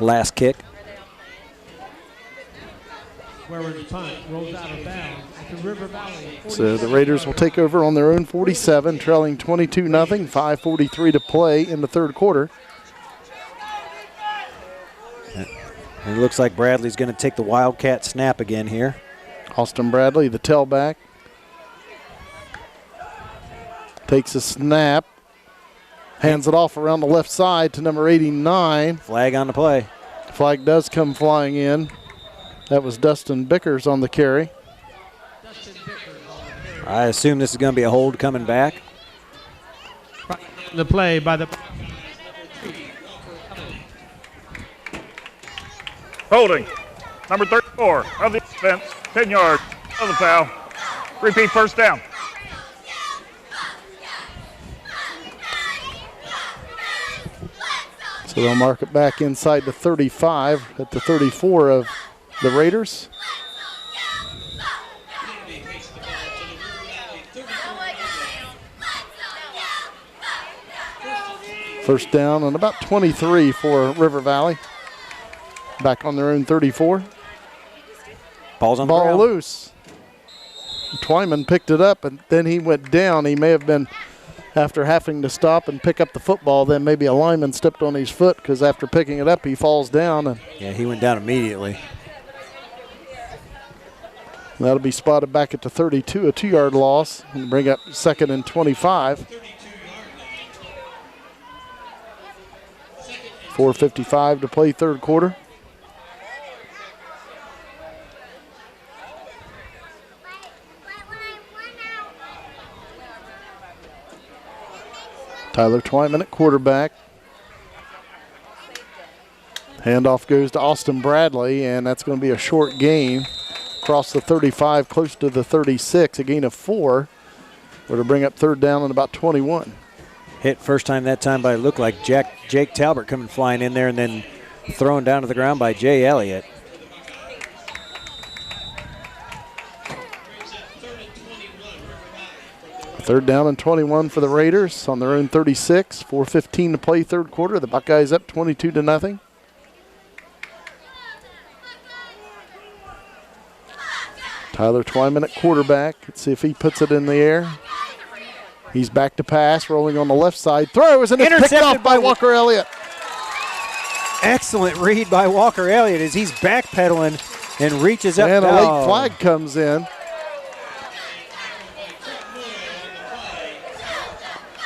Last kick. Warren's punt rolls out of bounds at the River Valley. So the Raiders will take over on their own 47, trailing 22-0, 5:43 to play in the third quarter. And it looks like Bradley's going to take the Wildcat snap again here. Austin Bradley, the tailback, takes a snap, hands it off around the left side to number 89. Flag on the play. Flag does come flying in. That was Dustin Bickers on the carry. I assume this is going to be a hold coming back. The play by the Holding, number 34 of the offense, 10 yards of the foul. Repeat 1st down. So they'll mark it back inside the 35 at the 34 of the Raiders. First down and about 23 for River Valley. Back on their own 34. Ball's on the Ball ground. loose. Twyman picked it up, and then he went down. He may have been, after having to stop and pick up the football, then maybe a lineman stepped on his foot because after picking it up, he falls down. And Yeah, he went down immediately. that'll be spotted back at the 32, a 2-yard loss, and bring up 2nd and 25. 4:55 to play third quarter. Tyler Twyman at quarterback. Handoff goes to Austin Bradley, and that's going to be a short gain. Across the 35, close to the 36, a gain of 4. We're to bring up 3rd down and about 21. Hit first time that time by, it looked like Jake Talbert coming flying in there and then thrown down to the ground by Jay Elliott. Third down and 21 for the Raiders on their own 36. 4:15 to play third quarter. The Buckeyes up 22-0. Tyler Twyman at quarterback. Let's see if he puts it in the air. He's back to pass, rolling on the left side. Throws, and it's picked off by Walker Elliott. Excellent read by Walker Elliott as he's backpedaling and reaches up. And a late flag comes in.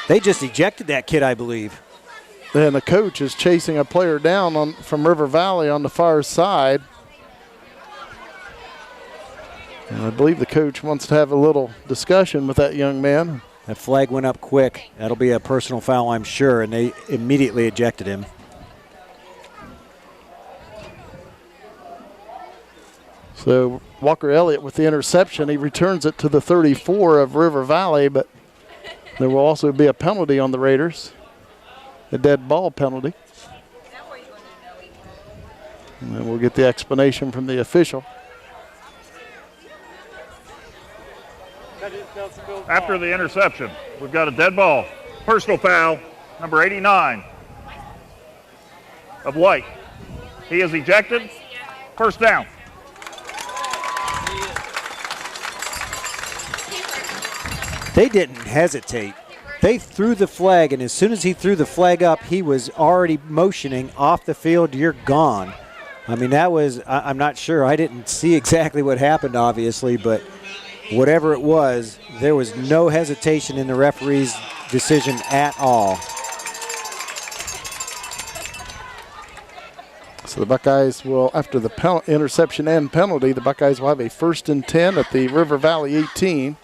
They just ejected that kid, I believe. And the coach is chasing a player down from River Valley on the far side. And I believe the coach wants to have a little discussion with that young man. That flag went up quick. That'll be a personal foul, I'm sure, and they immediately ejected him. So Walker Elliott with the interception. He returns it to the 34 of River Valley, but there will also be a penalty on the Raiders, a dead ball penalty. And then we'll get the explanation from the official. After the interception, we've got a dead ball. Personal foul, number 89 of White. He is ejected. First down. They didn't hesitate. They threw the flag, and as soon as he threw the flag up, he was already motioning off the field, you're gone. I mean, that was, I'm not sure. I didn't see exactly what happened, obviously, but whatever it was, there was no hesitation in the referee's decision at all. So the Buckeyes will, after the interception and penalty, the Buckeyes will have a 1st and 10 at the River Valley 18.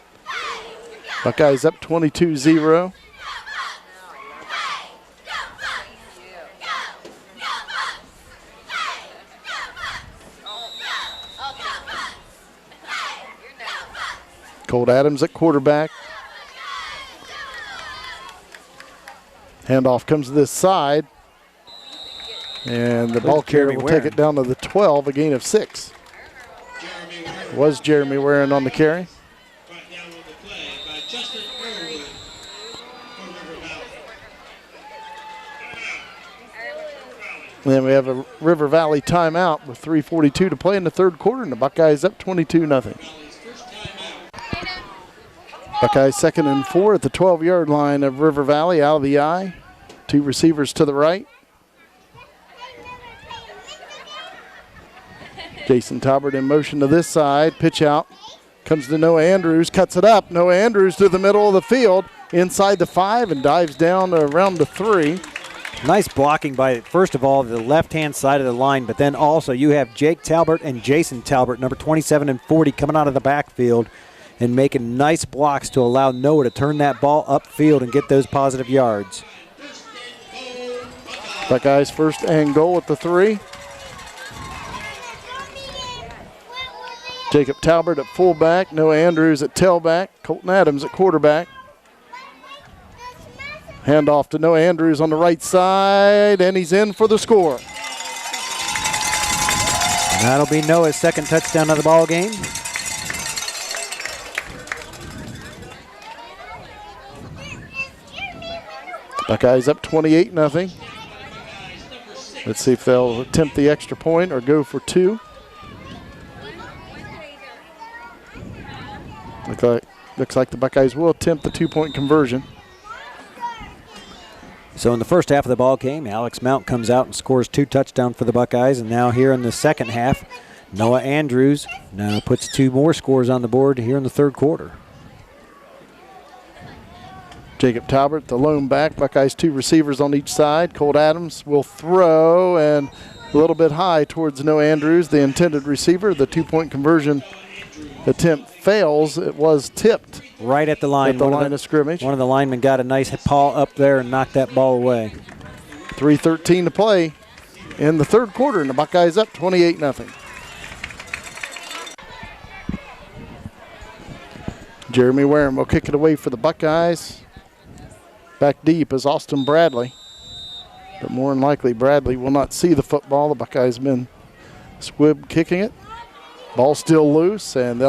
Buckeyes up 22-0. Colt Adams at quarterback. Handoff comes to this side. And the ball carrier will take it down to the 12, a gain of 6. Was Jeremy Warren on the carry? And then we have a River Valley timeout with 3:42 to play in the third quarter, and the Buckeyes up 22-0. Buckeyes 2nd and 4 at the 12-yard line of River Valley, out of the eye. 2 receivers to the right. Jason Talbert in motion to this side. Pitch out. Comes to Noah Andrews. Cuts it up. Noah Andrews to the middle of the field. Inside the 5 and dives down around the 3. Nice blocking by, first of all, the left-hand side of the line, but then also you have Jake Talbert and Jason Talbert, number 27 and 40, coming out of the backfield and making nice blocks to allow Noah to turn that ball upfield and get those positive yards. Buckeyes 1st and goal at the 3. Jacob Talbert at fullback, Noah Andrews at tailback, Colton Adams at quarterback. Handoff to Noah Andrews on the right side, and he's in for the score. And that'll be Noah's 2nd touchdown of the ball game. Buckeyes up 28-0. Let's see if they'll attempt the extra point or go for 2. Looks like the Buckeyes will attempt the 2-point conversion. So in the first half of the ball game, Alex Mount comes out and scores 2 touchdowns for the Buckeyes. And now here in the second half, Noah Andrews now puts 2 more scores on the board here in the third quarter. Jacob Talbert, the lone back. Buckeyes 2 receivers on each side. Colt Adams will throw, and a little bit high towards Noah Andrews, the intended receiver. The 2-point conversion attempt fails. It was tipped right at the line. At the line of scrimmage. One of the linemen got a nice paw up there and knocked that ball away. 3:13 to play in the third quarter, and the Buckeyes up 28-0. Jeremy Warren will kick it away for the Buckeyes. Back deep is Austin Bradley. But more than likely, Bradley will not see the football. The Buckeyes been squib kicking it. Ball still loose, and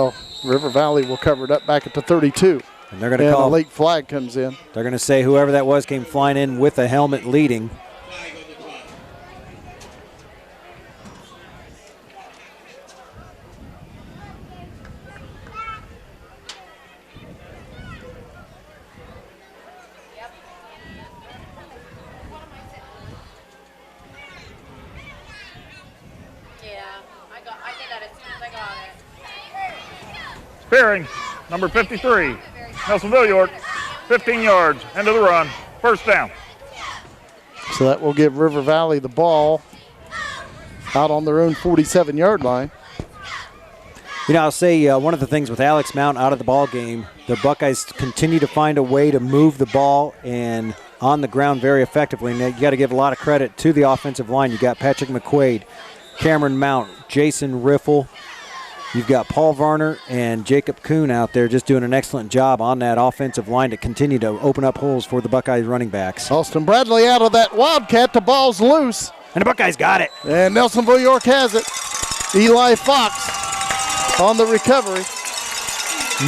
River Valley will cover it up back at the 32. And they're going to call a late flag comes in. They're going to say whoever that was came flying in with a helmet leading. Spearing, number 53, Nelsonville-York, 15 yards, end of the run, first down. So that will give River Valley the ball out on their own 47-yard line. You know, I'll say one of the things with Alex Mount out of the ball game, the Buckeyes continue to find a way to move the ball and on the ground very effectively. And you got to give a lot of credit to the offensive line. You got Patrick McQuaid, Cameron Mount, Jason Riffle. You've got Paul Varner and Jacob Kuhn out there just doing an excellent job on that offensive line to continue to open up holes for the Buckeyes running backs. Austin Bradley out of that Wildcat. The ball's loose. And the Buckeyes got it. And Nelsonville-York has it. Eli Fox on the recovery.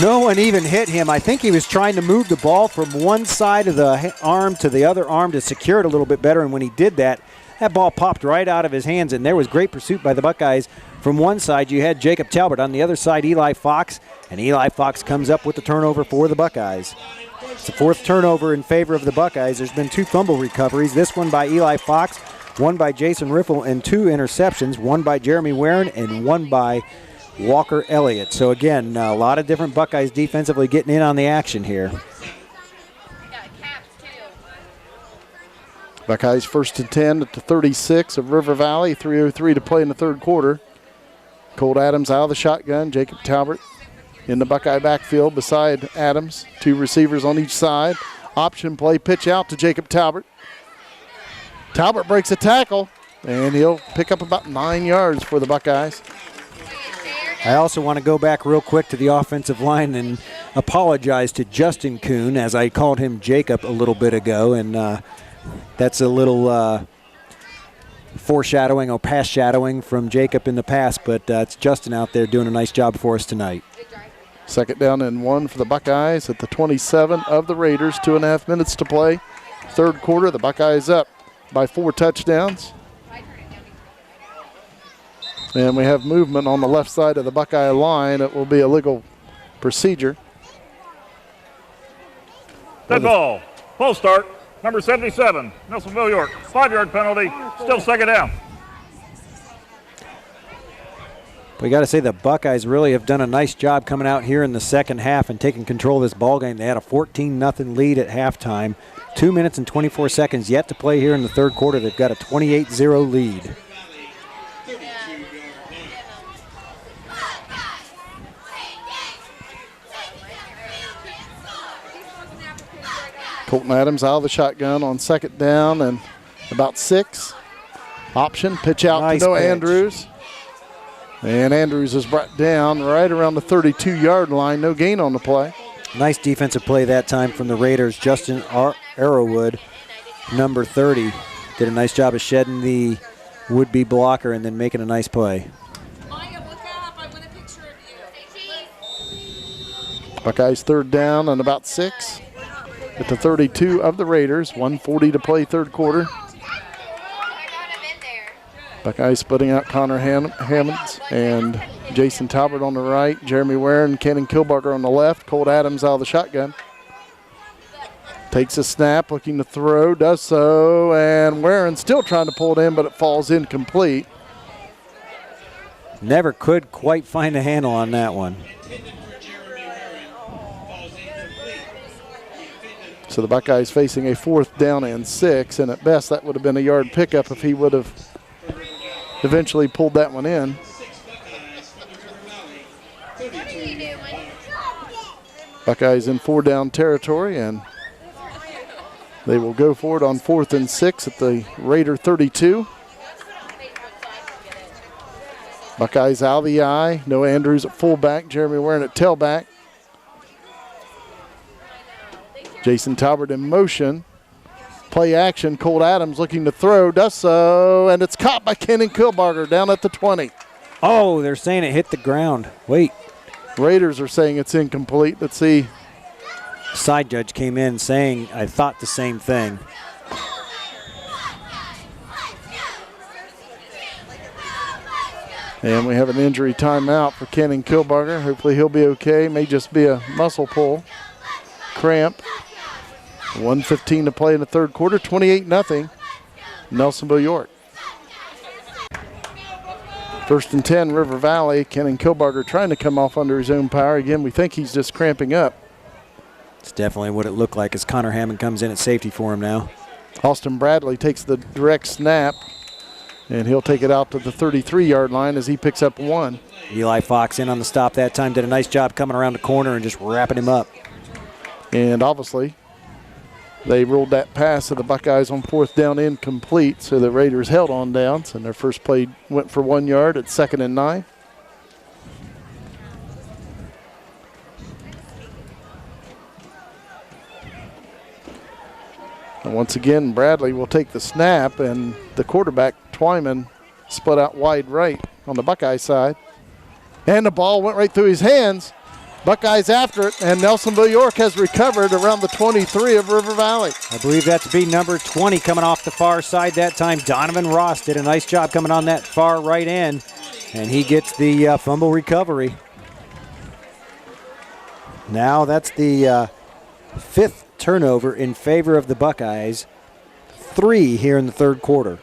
No one even hit him. I think he was trying to move the ball from one side of the arm to the other arm to secure it a little bit better. And when he did that, that ball popped right out of his hands. And there was great pursuit by the Buckeyes. From one side, you had Jacob Talbot. On the other side, Eli Fox. And Eli Fox comes up with the turnover for the Buckeyes. It's the fourth turnover in favor of the Buckeyes. There's been 2 fumble recoveries. This one by Eli Fox, one by Jason Riffle, and 2 interceptions, one by Jeremy Warren and one by Walker Elliott. So again, a lot of different Buckeyes defensively getting in on the action here. Buckeyes 1st and 10 at the 36 of River Valley. 3:03 to play in the third quarter. Colt Adams out of the shotgun. Jacob Talbot in the Buckeye backfield beside Adams. 2 receivers on each side. Option play, pitch out to Jacob Talbot. Talbot breaks a tackle, and he'll pick up about 9 yards for the Buckeyes. I also want to go back real quick to the offensive line and apologize to Justin Kuhn, as I called him Jacob a little bit ago, and that's a little foreshadowing or past shadowing from Jacob in the past, but it's Justin out there doing a nice job for us tonight. 2nd down and 1 for the Buckeyes at the 27 of the Raiders. 2.5 minutes to play. Third quarter, the Buckeyes up by 4 touchdowns. And we have movement on the left side of the Buckeye line. It will be a legal procedure. Dead ball. Full start. Number 77, Nelsonville-York. 5-yard penalty. Still 2nd down. We got to say the Buckeyes really have done a nice job coming out here in the second half and taking control of this ball game. They had a 14-0 lead at halftime. 2 minutes and 24 seconds yet to play here in the third quarter. They've got a 28-0 lead. Colton Adams out of the shotgun on 2nd down and about 6. Option, pitch out Nice to Noah pitch. Andrews. And Andrews is brought down right around the 32-yard line. No gain on the play. Nice defensive play that time from the Raiders. Justin Arrowwood, number 30, did a nice job of shedding the would-be blocker and then making a nice play. Buckeyes 3rd down and about 6 at the 32 of the Raiders. 1:40 to play third quarter. Buckeyes splitting out Connor Hammonds and Jason Talbot on the right. Jeremy Ware and Cannon Kilbarger on the left. Colt Adams out of the shotgun. Takes a snap, looking to throw, does so, and Warren still trying to pull it in, but it falls incomplete. Never could quite find a handle on that one. So the Buckeyes facing a 4th down and 6, and at best that would have been a yard pickup if he would have eventually pulled that one in. Buckeyes in 4-down territory, and they will go for it on 4th and 6 at the Raider 32. Buckeyes out of the eye. Noah Andrews at fullback. Jeremy Warren at tailback. Jason Talbot in motion. Play action. Colt Adams looking to throw. Does so. And it's caught by Cannon Kilbarger down at the 20. Oh, they're saying it hit the ground. Wait. Raiders are saying it's incomplete. Let's see. Side judge came in saying, I thought the same thing. And we have an injury timeout for Cannon Kilbarger. Hopefully he'll be okay. May just be a muscle pull. Cramp. 1:15 to play in the third quarter. 28-0. Nelsonville-York. 1st and 10, River Valley. Cannon Kilbarger trying to come off under his own power. Again, we think he's just cramping up. It's definitely what it looked like as Connor Hammond comes in at safety for him now. Austin Bradley takes the direct snap. And he'll take it out to the 33-yard line as he picks up 1. Eli Fox in on the stop that time. Did a nice job coming around the corner and just wrapping him up. And obviously, they ruled that pass to the Buckeyes on 4th down incomplete, so the Raiders held on downs, and their first play went for 1 yard at 2nd and 9. And once again, Bradley will take the snap, and the quarterback, Twyman, split out wide right on the Buckeye side. And the ball went right through his hands. Buckeyes after it, and Nelsonville-York has recovered around the 23 of River Valley. I believe that's be number 20 coming off the far side that time. Donovan Ross did a nice job coming on that far right end, and he gets the fumble recovery. Now that's the 5th turnover in favor of the Buckeyes. 3 here in the 3rd quarter.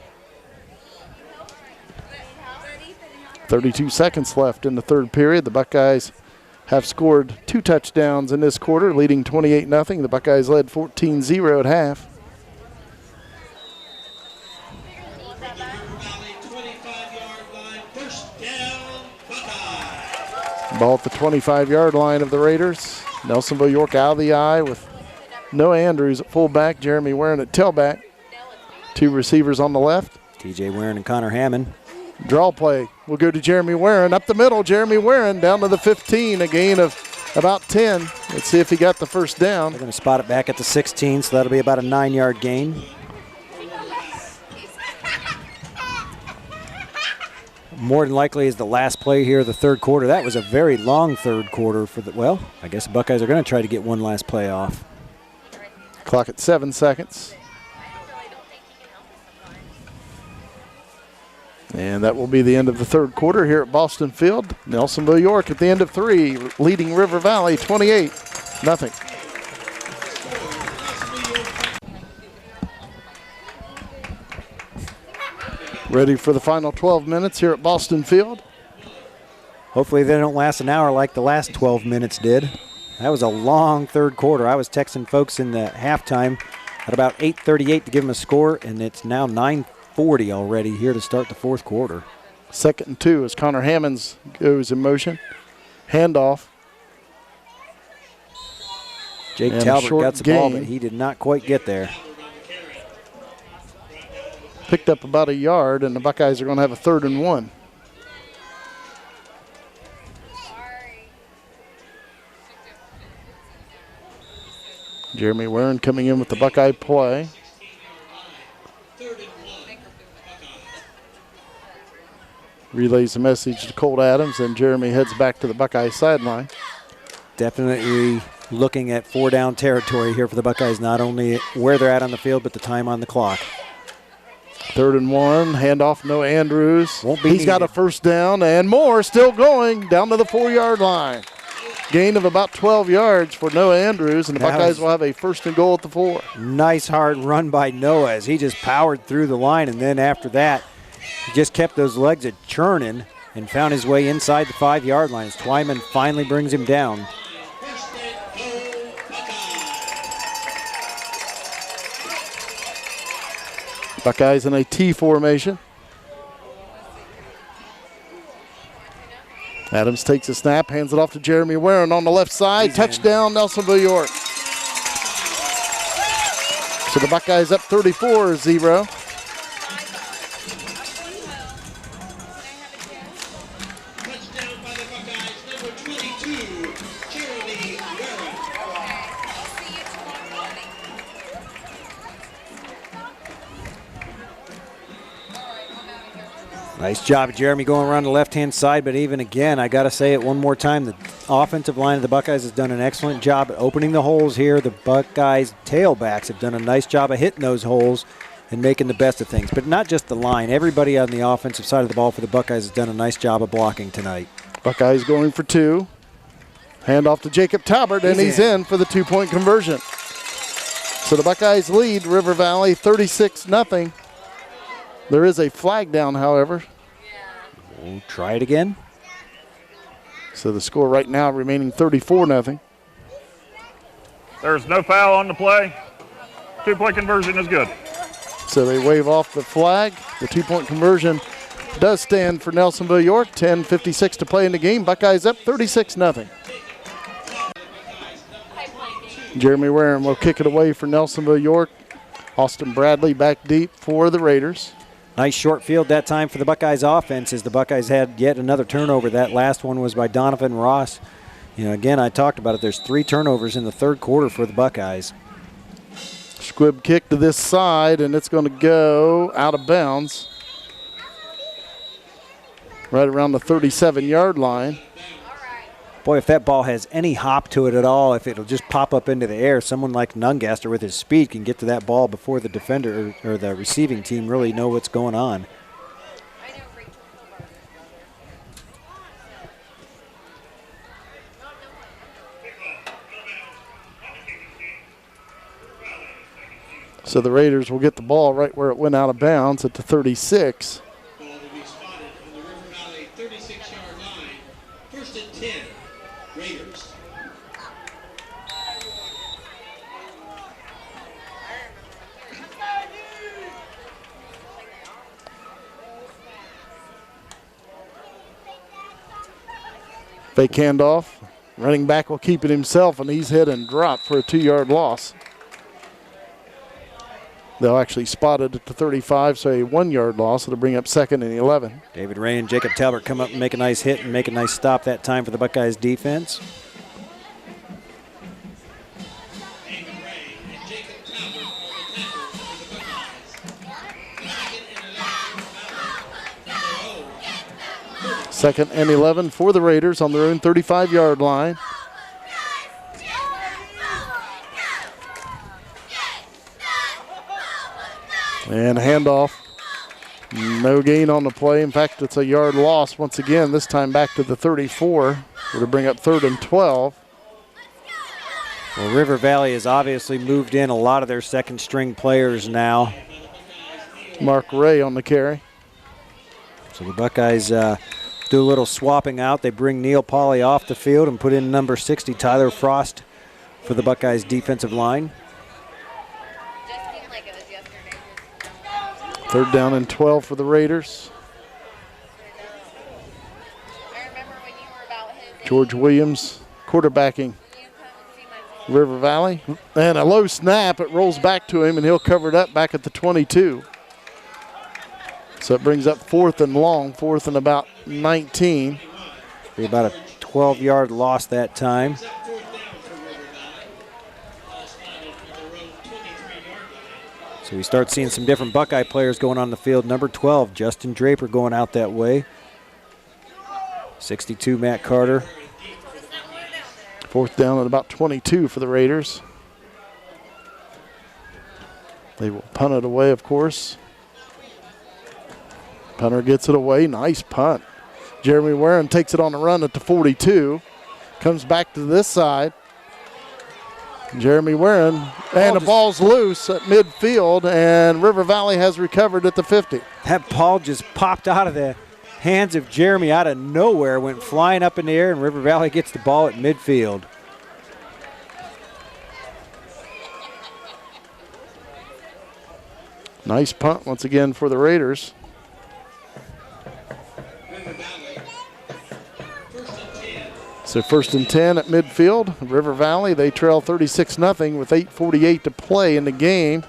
32 seconds left in the 3rd period. The Buckeyes have scored 2 touchdowns in this quarter, leading 28-0. The Buckeyes led 14-0 at half. Ball at the 25-yard line of the Raiders. Nelsonville-York out of the eye with Noah Andrews at fullback, Jeremy Warren at tailback. 2 receivers on the left. TJ Warren and Connor Hammond. Draw play will go to Jeremy Warren. Up the middle, Jeremy Warren down to the 15, a gain of about 10. Let's see if he got the first down. They're going to spot it back at the 16, so that'll be about a 9-yard gain. More than likely is the last play here of the 3rd quarter. That was a very long 3rd quarter for the, well, I guess the Buckeyes are going to try to get one last play off. Clock at 7 seconds. And that will be the end of the 3rd quarter here at Boston Field. Nelsonville-York at the end of 3, leading River Valley 28-0. Ready for the final 12 minutes here at Boston Field. Hopefully they don't last an hour like the last 12 minutes did. That was a long 3rd quarter. I was texting folks in the halftime at about 8:38 to give them a score, and it's now 9:40 already here to start the 4th quarter. 2nd and 2 as Connor Hammonds goes in motion. Handoff. Jake And Talbot short got the ball, gain. but he did not quite get there. Picked up about a yard, and the Buckeyes are going to have a 3rd and 1. Jeremy Warren coming in with the Buckeye play. Relays the message to Colt Adams, and Jeremy heads back to the Buckeye sideline. Definitely looking at 4-down territory here for the Buckeyes, not only where they're at on the field, but the time on the clock. 3rd and 1, handoff Noah Andrews. Won't be He's got a needed. 1st down and more, still going down to the 4-yard line. Gain of about 12 yards for Noah Andrews, and the That Buckeyes was- will have a 1st and goal at the 4. Nice hard run by Noah as he just powered through the line, and then after that, he just kept those legs a churning and found his way inside the 5-yard line as Twyman finally brings him down. Buckeyes in a T formation. Adams takes a snap, hands it off to Jeremy Warren on the left side. He's Touchdown, Nelsonville-York. So the Buckeyes up 34-0. Touchdown by the Buckeyes, number 22, Jeremy Warren. Nice job, Jeremy, going around the left-hand side, but even again, I got to say it one more time, the offensive line of the Buckeyes has done an excellent job at opening the holes here. The Buckeyes tailbacks have done a nice job of hitting those holes and making the best of things, but not just the line. Everybody on the offensive side of the ball for the Buckeyes has done a nice job of blocking tonight. Buckeyes going for 2. Hand off to Jacob Talbot, and he's in for the 2-point conversion. So the Buckeyes lead River Valley 36-0. There is a flag down, however. We'll try it again. So the score right now remaining 34-0. There's no foul on the play. 2-point conversion is good. So they wave off the flag. The two-point conversion does stand for Nelsonville-York. 10:56 to play in the game. Buckeyes up 36-0. Jeremy Warren will kick it away for Nelsonville-York. Austin Bradley back deep for the Raiders. Nice short field that time for the Buckeyes offense as the Buckeyes had yet another turnover. That last one was by Donovan Ross. You know, again, I talked about it. There's 3 turnovers in the third quarter for the Buckeyes. Squib kick to this side, and it's going to go out of bounds. Right around the 37-yard line. Boy, if that ball has any hop to it at all, if it'll just pop up into the air, someone like Nungaster with his speed can get to that ball before the defender or the receiving team really know what's going on. So the Raiders will get the ball right where it went out of bounds at the 36. Ball will be spotted on the River Valley 36-yard line. First and 10, Raiders. Fake handoff. Running back will keep it himself, and he's hit and dropped for a 2-yard loss. They'll actually spot it at the 35, so a 1-yard loss. It'll bring up 2nd and 11. David Ray and Jacob Talbot come up and make a nice hit and make a nice stop that time for the Buckeyes defense. David Ray and Jacob Talbot are the tackles for the Buckeyes. Second and 11, number 0. 2nd and 11 for the Raiders on their own 35-yard line. And a handoff. No gain on the play. In fact, it's a yard loss once again, this time back to the 34. It'll bring up 3rd and 12. Well, River Valley has obviously moved in a lot of their second-string players now. Mark Ray on the carry. So the Buckeyes do a little swapping out. They bring Neil Pauly off the field and put in number 60, Tyler Frost, for the Buckeyes defensive line. 3rd down and 12 for the Raiders. George Williams quarterbacking River Valley. And a low snap. It rolls back to him, and he'll cover it up back at the 22. So it brings up 4th and long, 4th and about 19. Be about a 12-yard loss that time. So we start seeing some different Buckeye players going on the field. Number 12, Justin Draper, going out that way. 62, Matt Carter. 4th down at about 22 for the Raiders. They will punt it away, of course. Punter gets it away. Nice punt. Jeremy Warren takes it on the run at the 42. Comes back to this side. Jeremy Warren, and the ball's loose at midfield, and River Valley has recovered at the 50. That ball just popped out of the hands of Jeremy out of nowhere, went flying up in the air, and River Valley gets the ball at midfield. Nice punt once again for the Raiders. So 1st and 10 at midfield. River Valley, they trail 36-0 with 8:48 to play in the game.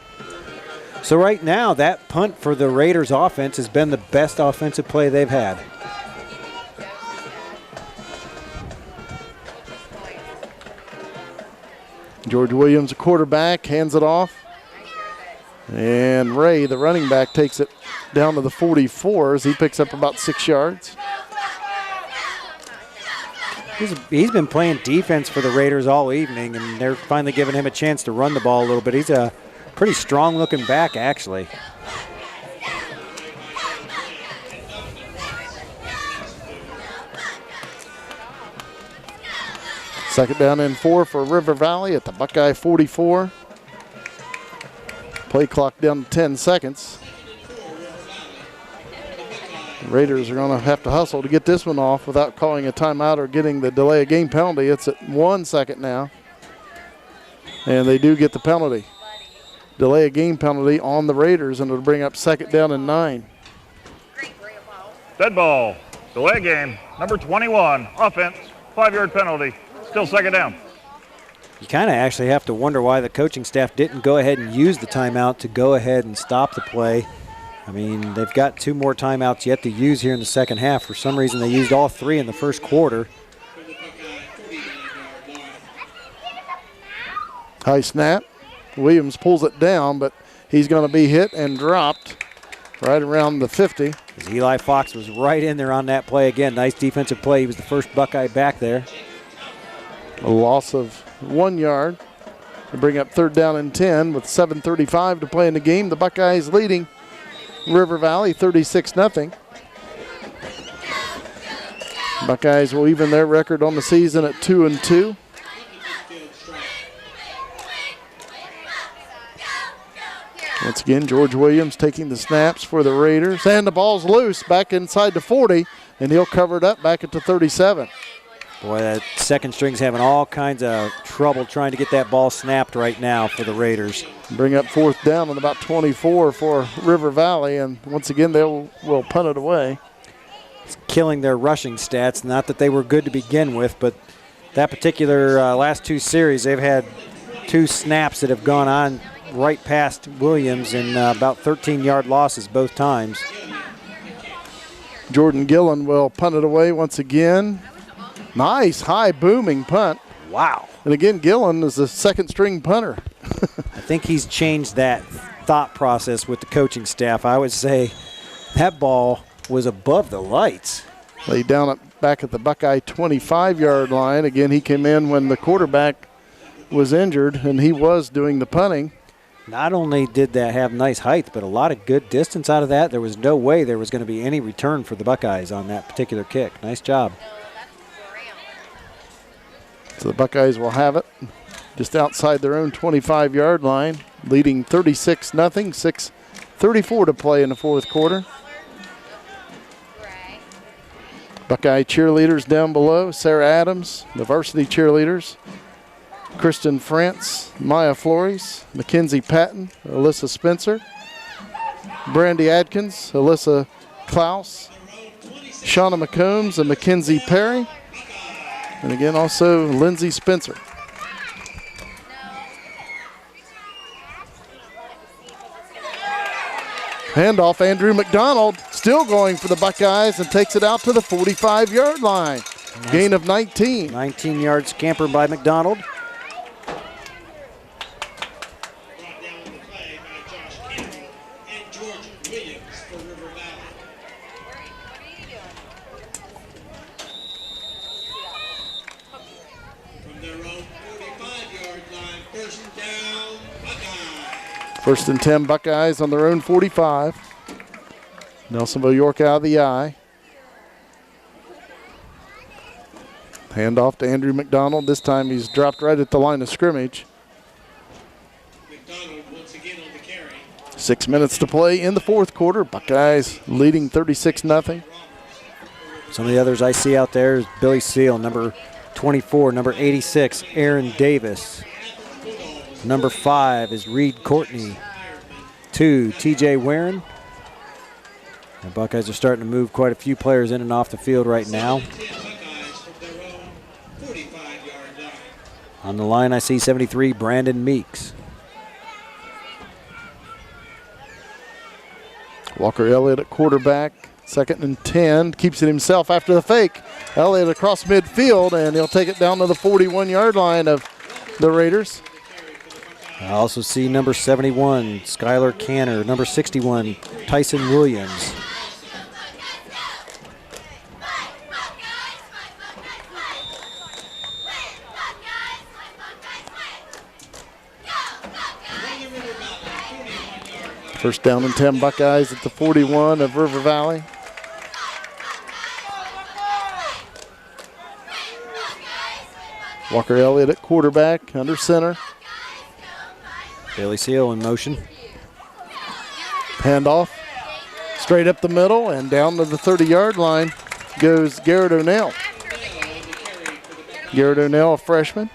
So right now, that punt for the Raiders offense has been the best offensive play they've had. George Williams, a quarterback, hands it off. And Ray, the running back, takes it down to the 44 as he picks up about 6 yards. He's been playing defense for the Raiders all evening, and they're finally giving him a chance to run the ball a little bit. He's a pretty strong-looking back, actually. Second down and 4 for River Valley at the Buckeye 44. Play clock down to 10 seconds. Raiders are going to have to hustle to get this one off without calling a timeout or getting the delay of game penalty. It's at 1 second now. And they do get the penalty. delay a game penalty on the Raiders, and it'll bring up 2nd down and 9. Dead ball. Delay game. Number 21. Offense. 5-yard penalty. Still 2nd down. You kind of actually have to wonder why the coaching staff didn't go ahead and use the timeout to go ahead and stop the play. I mean, they've got 2 more timeouts yet to use here in the second half. For some reason, they used all 3 in the first quarter. High snap. Williams pulls it down, but he's going to be hit and dropped right around the 50. As Eli Fox was right in there on that play again. Nice defensive play. He was the first Buckeye back there. A loss of 1 yard to bring up 3rd down and 10 with 7:35 to play in the game. The Buckeyes leading River Valley 36-0. Buckeyes will even their record on the season at 2-2. Once again, George Williams taking the snaps for the Raiders. And the ball's loose back inside the 40, and he'll cover it up back at the 37. Boy, that second string's having all kinds of trouble trying to get that ball snapped right now for the Raiders. Bring up 4th down on about 24 for River Valley, and once again, will punt it away. It's killing their rushing stats. Not that they were good to begin with, but that particular last 2 series, they've had 2 snaps that have gone on right past Williams and about 13-yard losses both times. Jordan Gillen will punt it away once again. Nice high booming punt. Wow. And again, Gillen is the 2nd string punter. I think he's changed that thought process with the coaching staff. I would say that ball was above the lights. Laid down back at the Buckeye 25-yard line. Again, he came in when the quarterback was injured, and he was doing the punting. Not only did that have nice height, but a lot of good distance out of that. There was no way there was going to be any return for the Buckeyes on that particular kick. Nice job. So the Buckeyes will have it just outside their own 25-yard line, leading 36-0, 6:34 to play in the 4th quarter. Buckeye cheerleaders down below, Sarah Adams, the varsity cheerleaders, Kristen France, Maya Flores, Mackenzie Patton, Alyssa Spencer, Brandy Adkins, Alyssa Klaus, Shauna McCombs, and Mackenzie Perry. And again, also Lindsay Spencer. Handoff, Andrew McDonald still going for the Buckeyes and takes it out to the 45-yard line. Nice. Gain of 19. 19-yard scamper by McDonald. First and 10 Buckeyes on their own 45. Nelsonville-York out of the eye. Handoff to Andrew McDonald. This time he's dropped right at the line of scrimmage. McDonald once again on the carry. 6 minutes to play in the 4th quarter. Buckeyes leading 36-0. Some of the others I see out there is Billy Seal, number 24, number 86, Aaron Davis. Number 5 is Reed Courtney. 2, TJ Warren. The Buckeyes are starting to move quite a few players in and off the field right now. On the line, I see 73, Brandon Meeks. Walker Elliott at quarterback. 2nd and 10. Keeps it himself after the fake. Elliott across midfield, and he'll take it down to the 41-yard line of the Raiders. I also see number 71, Skylar Canner, number 61, Tyson Williams. First down and 10 Buckeyes at the 41 of River Valley. Walker Elliott at quarterback, under center. Bailey Seal in motion. Handoff, straight up the middle and down to the 30-yard line goes Garrett O'Neill. Garrett O'Neill, a freshman.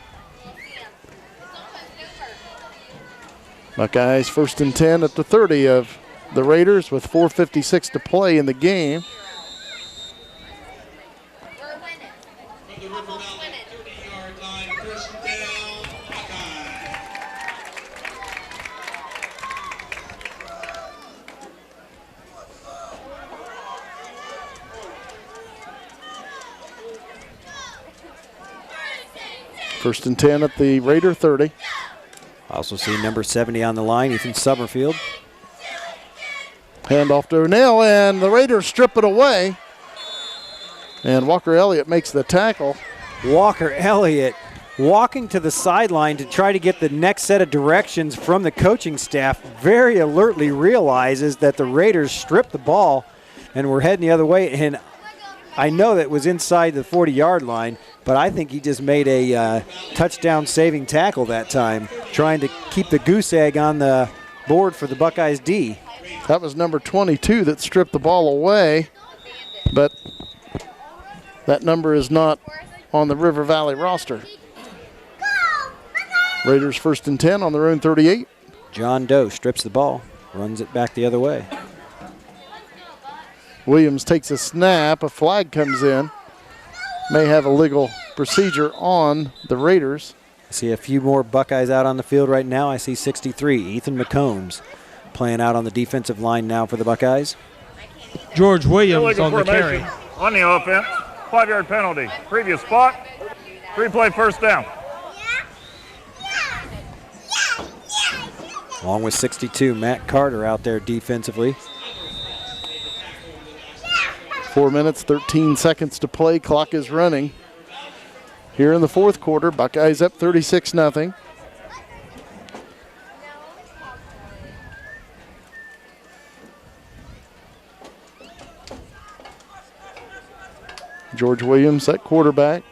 Buckeyes 1st and 10 at the 30 of the Raiders with 4:56 to play in the game. From the River Valley 30-yard line, first down, Buckeye. First and 10 at the Raider 30. Also see number 70 on the line, Ethan Summerfield. Handoff to O'Neill, and the Raiders strip it away. And Walker Elliott makes the tackle. Walker Elliott walking to the sideline to try to get the next set of directions from the coaching staff. Very alertly realizes that the Raiders stripped the ball and were heading the other way. And I know that was inside the 40-yard line, but I think he just made a touchdown-saving tackle that time, trying to keep the goose egg on the board for the Buckeyes D. That was number 22 that stripped the ball away, but that number is not on the River Valley roster. Raiders 1st and 10 on their own 38. John Doe strips the ball, runs it back the other way. Williams takes a snap, a flag comes in. May have a legal procedure on the Raiders. I see a few more Buckeyes out on the field right now. I see 63, Ethan McCombs, playing out on the defensive line now for the Buckeyes. George Williams Illegal on the carry. formation on the offense. 5-yard penalty. Previous spot. 3-play first down. Along with 62, Matt Carter out there defensively. 4 minutes, 13 seconds to play. Clock is running. Here in the fourth quarter, Buckeyes up 36-0. George Williams at quarterback.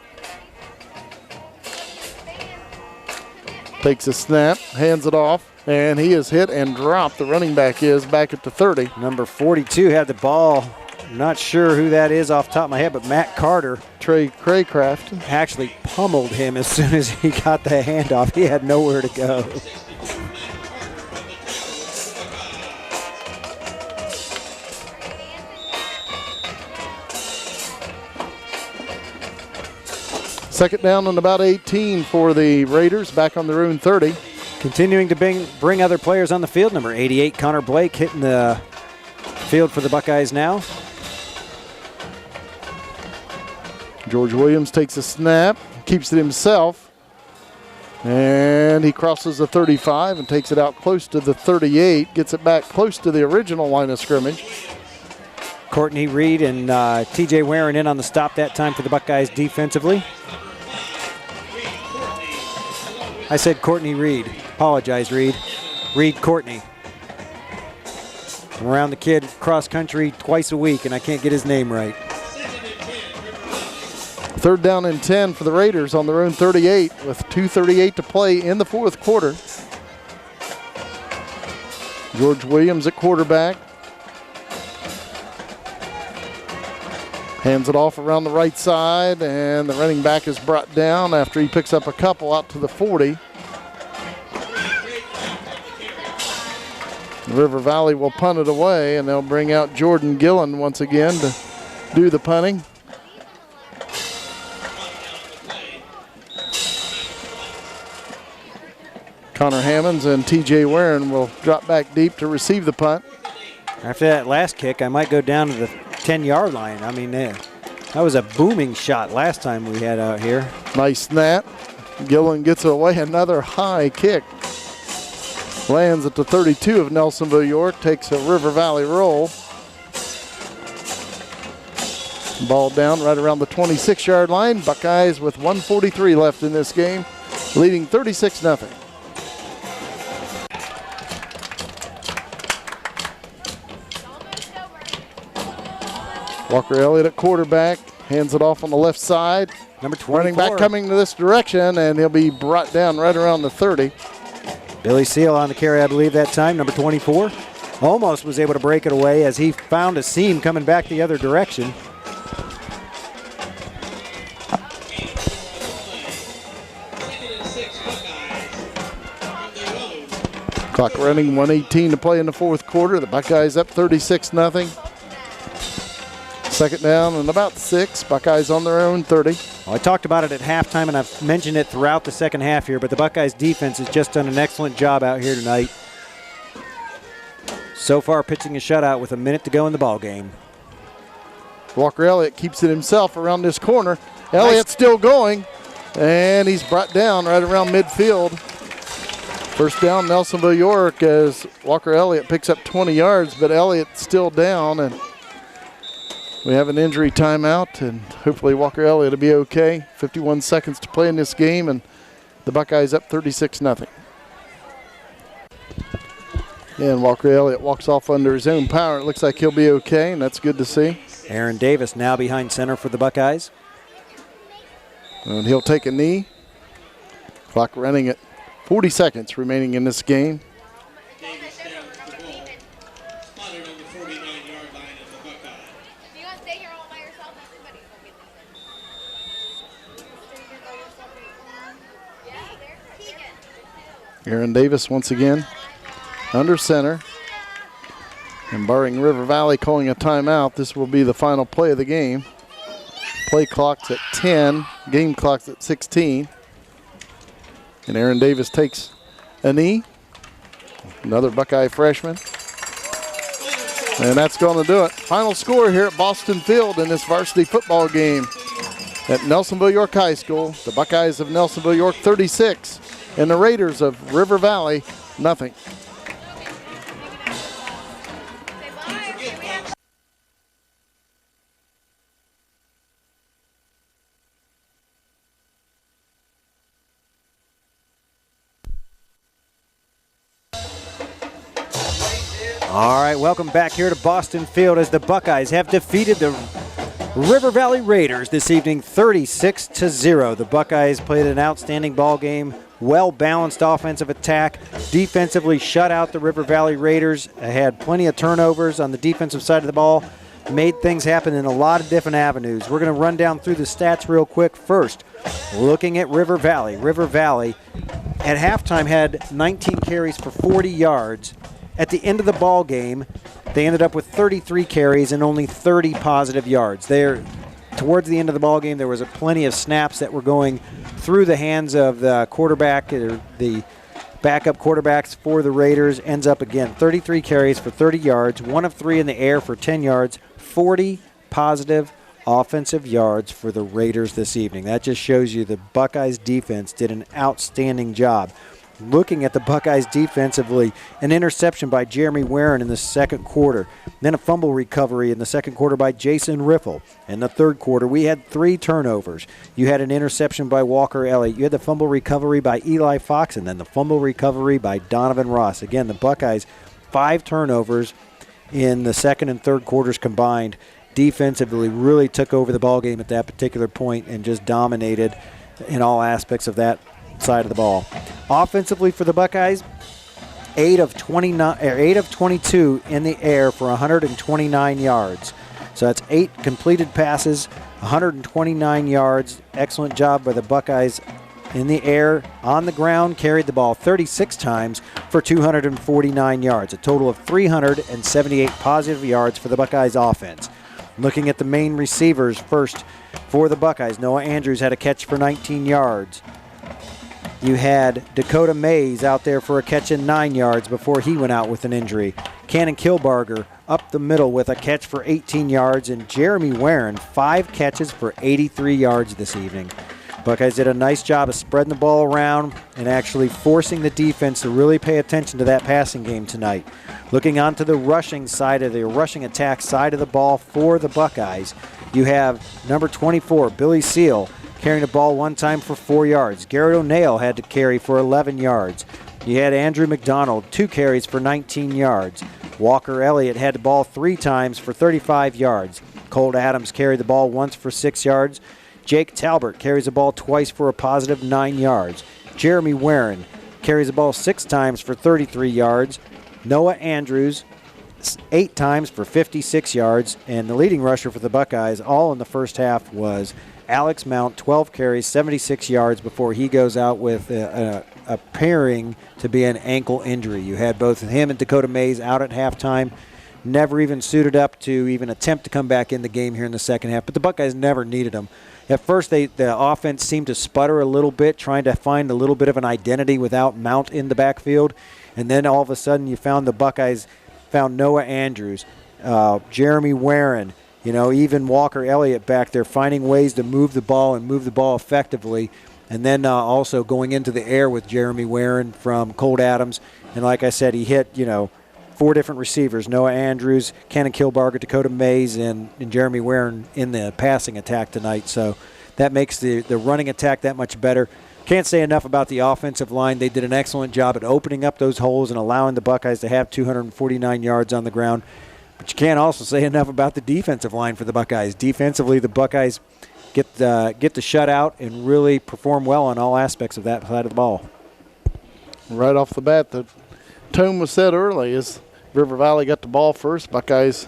Takes a snap, hands it off, and he is hit and dropped. The running back is back at the 30. Number 42 had the ball. I'm not sure who that is off the top of my head, but Matt Carter Trey Craycraft. actually pummeled him as soon as he got the handoff. He had nowhere to go. Second down and about 18 for the Raiders, back on their own 30. Continuing to bring other players on the field. Number 88, Connor Blake, hitting the field for the Buckeyes now. George Williams takes a snap, keeps it himself, and he crosses the 35 and takes it out close to the 38, gets it back close to the original line of scrimmage. Courtney Reed and TJ Warren in on the stop that time for the Buckeyes defensively. I said Courtney Reed. Apologize, Reed. Reed Courtney. I'm around the kid cross country twice a week, and I can't get his name right. Third down and 10 for the Raiders on their own 38 with 2:38 to play in the fourth quarter. George Williams at quarterback. Hands it off around the right side, and the running back is brought down after he picks up a couple out to the 40. River Valley will punt it away, and they'll bring out Jordan Gillen once again to do the punting. Connor Hammonds and TJ Warren will drop back deep to receive the punt. After that last kick, I might go down to the 10-yard line. I mean, that was a booming shot last time we had out here. Nice snap. Gillen gets away, another high kick. Lands at the 32 of Nelsonville-York, takes a River Valley roll. Ball down right around the 26-yard line. Buckeyes with 1:43 left in this game, leading 36-0. Walker Elliott at quarterback, hands it off on the left side. Number 24. Running back coming to this direction, and he'll be brought down right around the 30. Billy Seal on the carry, I believe, that time. Number 24. Almost was able to break it away as he found a seam coming back the other direction. Clock running, 1:18 to play in the fourth quarter. The Buckeyes up 36-0. Second down and about 6. Buckeyes on their own 30. Well, I talked about it at halftime, and I've mentioned it throughout the second half here, but the Buckeyes defense has just done an excellent job out here tonight. So far, pitching a shutout with a minute to go in the ball game. Walker Elliott keeps it himself around this corner. Elliott's still going, and he's brought down right around midfield. First down, Nelsonville-York, as Walker Elliott picks up 20 yards, but Elliott's still down, and we have an injury timeout, and hopefully Walker Elliott will be okay. 51 seconds to play in this game, and the Buckeyes up 36-0. And Walker Elliott walks off under his own power. It looks like he'll be okay, and that's good to see. Aaron Davis now behind center for the Buckeyes. And he'll take a knee. Clock running at 40 seconds remaining in this game. Davis down with the ball. Spotted on the 49-yard line of the Buckeye. Do you want to stay here all by yourself? Everybody's going to get this. Yeah, there's Keegan. Aaron Davis once again under center. And barring River Valley calling a timeout, this will be the final play of the game. Play clock's at 10, game clock's at 16. And Aaron Davis takes a knee. Another Buckeye freshman. And that's going to do it. Final score here at Boston Field in this varsity football game at Nelsonville-York High School. The Buckeyes of Nelsonville-York 36 and the Raiders of River Valley nothing. All right, welcome back here to Boston Field as the Buckeyes have defeated the River Valley Raiders this evening 36-0. The Buckeyes played an outstanding ball game, well-balanced offensive attack, defensively shut out the River Valley Raiders, had plenty of turnovers on the defensive side of the ball, made things happen in a lot of different avenues. We're going to run down through the stats real quick. First, looking at River Valley. River Valley at halftime had 19 carries for 40 yards. At the end of the ball game, they ended up with 33 carries and only 30 positive yards. Towards the end of the ball game, there was plenty of snaps that were going through the hands of the quarterback, or the backup quarterbacks for the Raiders. Ends up again 33 carries for 30 yards, 1 of 3 in the air for 10 yards, 40 positive offensive yards for the Raiders this evening. That just shows you the Buckeyes defense did an outstanding job. Looking at the Buckeyes defensively, an interception by Jeremy Warren in the second quarter. Then a fumble recovery in the second quarter by Jason Riffle. In the third quarter, we had 3 turnovers. You had an interception by Walker Elliott. You had the fumble recovery by Eli Fox, and then the fumble recovery by Donovan Ross. Again, the Buckeyes, 5 turnovers in the second and third quarters combined. Defensively really took over the ballgame at that particular point and just dominated in all aspects of that side of the ball. Offensively for the Buckeyes, 8 of 22 in the air for 129 yards. So that's 8 completed passes, 129 yards. Excellent job by the Buckeyes in the air. On the ground, carried the ball 36 times for 249 yards. A total of 378 positive yards for the Buckeyes offense. Looking at the main receivers first for the Buckeyes, Noah Andrews had a catch for 19 yards. You had Dakota Mays out there for a catch in 9 yards before he went out with an injury. Cannon Kilbarger up the middle with a catch for 18 yards. And Jeremy Warren, 5 catches for 83 yards this evening. Buckeyes did a nice job of spreading the ball around and actually forcing the defense to really pay attention to that passing game tonight. Looking onto the rushing attack side of the ball for the Buckeyes, you have number 24, Billy Seal, carrying the ball 1 time for 4 yards. Garrett O'Neill had to carry for 11 yards. You had Andrew McDonald, 2 carries for 19 yards. Walker Elliott had the ball 3 times for 35 yards. Colt Adams carried the ball once for 6 yards. Jake Talbert carries the ball twice for a positive 9 yards. Jeremy Warren carries the ball 6 times for 33 yards. Noah Andrews 8 times for 56 yards. And the leading rusher for the Buckeyes all in the first half was Alex Mount, 12 carries, 76 yards before he goes out with appearing to be an ankle injury. You had both him and Dakota Mays out at halftime, never even suited up to even attempt to come back in the game here in the second half, but the Buckeyes never needed them. At first, the offense seemed to sputter a little bit, trying to find a little bit of an identity without Mount in the backfield, and then all of a sudden you found the Buckeyes found Noah Andrews, Jeremy Warren, even Walker Elliott back there finding ways to move the ball and move the ball effectively. And then also going into the air with Jeremy Warren from Colt Adams. And like I said, he hit, 4 different receivers, Noah Andrews, Cannon Kilbarger, Dakota Mays, and Jeremy Warren in the passing attack tonight. So that makes the running attack that much better. Can't say enough about the offensive line. They did an excellent job at opening up those holes and allowing the Buckeyes to have 249 yards on the ground. But you can't also say enough about the defensive line for the Buckeyes. Defensively, the Buckeyes get the shutout and really perform well on all aspects of that side of the ball. Right off the bat, the tone was set early as River Valley got the ball first. The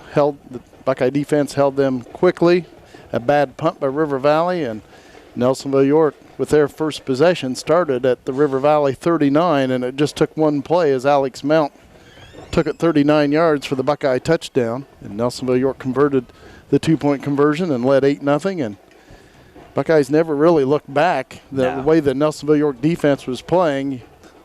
Buckeye defense held them quickly. A bad punt by River Valley, and Nelsonville-York with their first possession started at the River Valley 39, and it just took one play as Alex Mount took it 39 yards for the Buckeye touchdown, and Nelsonville-York converted the 2-point conversion and led 8-0, and Buckeyes never really looked back. The way the Nelsonville-York defense was playing,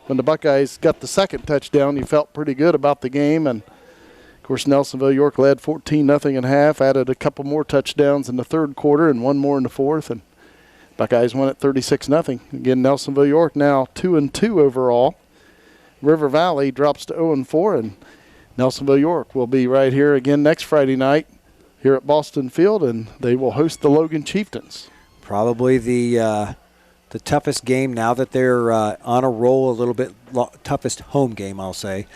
when the Buckeyes got the second touchdown, you felt pretty good about the game, and of course Nelsonville-York led 14-0 at half, added a couple more touchdowns in the third quarter and one more in the fourth, and Buckeyes won at 36-0. Again, Nelsonville-York now 2-2 overall. River Valley drops to 0-4, and Nelsonville-York will be right here again next Friday night here at Boston Field, and they will host the Logan Chieftains. Probably the toughest game now that they're on a roll a little bit, toughest home game, I'll say.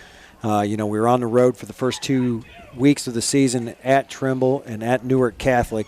We were on the road for the first 2 weeks of the season at Trimble and at Newark Catholic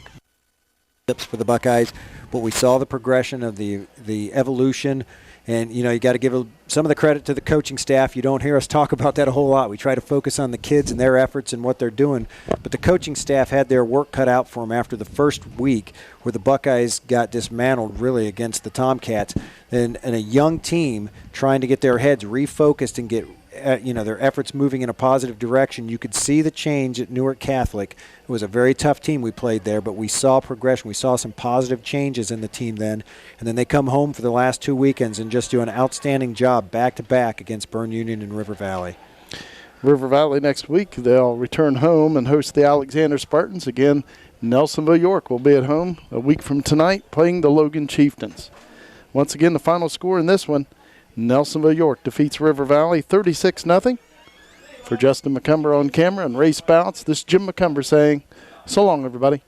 for the Buckeyes, but we saw the progression of the evolution. And, you got to give some of the credit to the coaching staff. You don't hear us talk about that a whole lot. We try to focus on the kids and their efforts and what they're doing. But the coaching staff had their work cut out for them after the first week where the Buckeyes got dismantled really against the Tomcats. And a young team trying to get their heads refocused and get their efforts moving in a positive direction. You could see the change at Newark Catholic. It was a very tough team we played there, but we saw progression. We saw some positive changes in the team then. And then they come home for the last 2 weekends and just do an outstanding job back-to-back against Bern Union and River Valley. River Valley next week, they'll return home and host the Alexander Spartans. Again, Nelsonville-York will be at home a week from tonight playing the Logan Chieftains. Once again, the final score in this one, Nelsonville-York defeats River Valley 36-0. For Justin McCumber on camera and Ray Spouts, this is Jim McCumber saying, so long, everybody.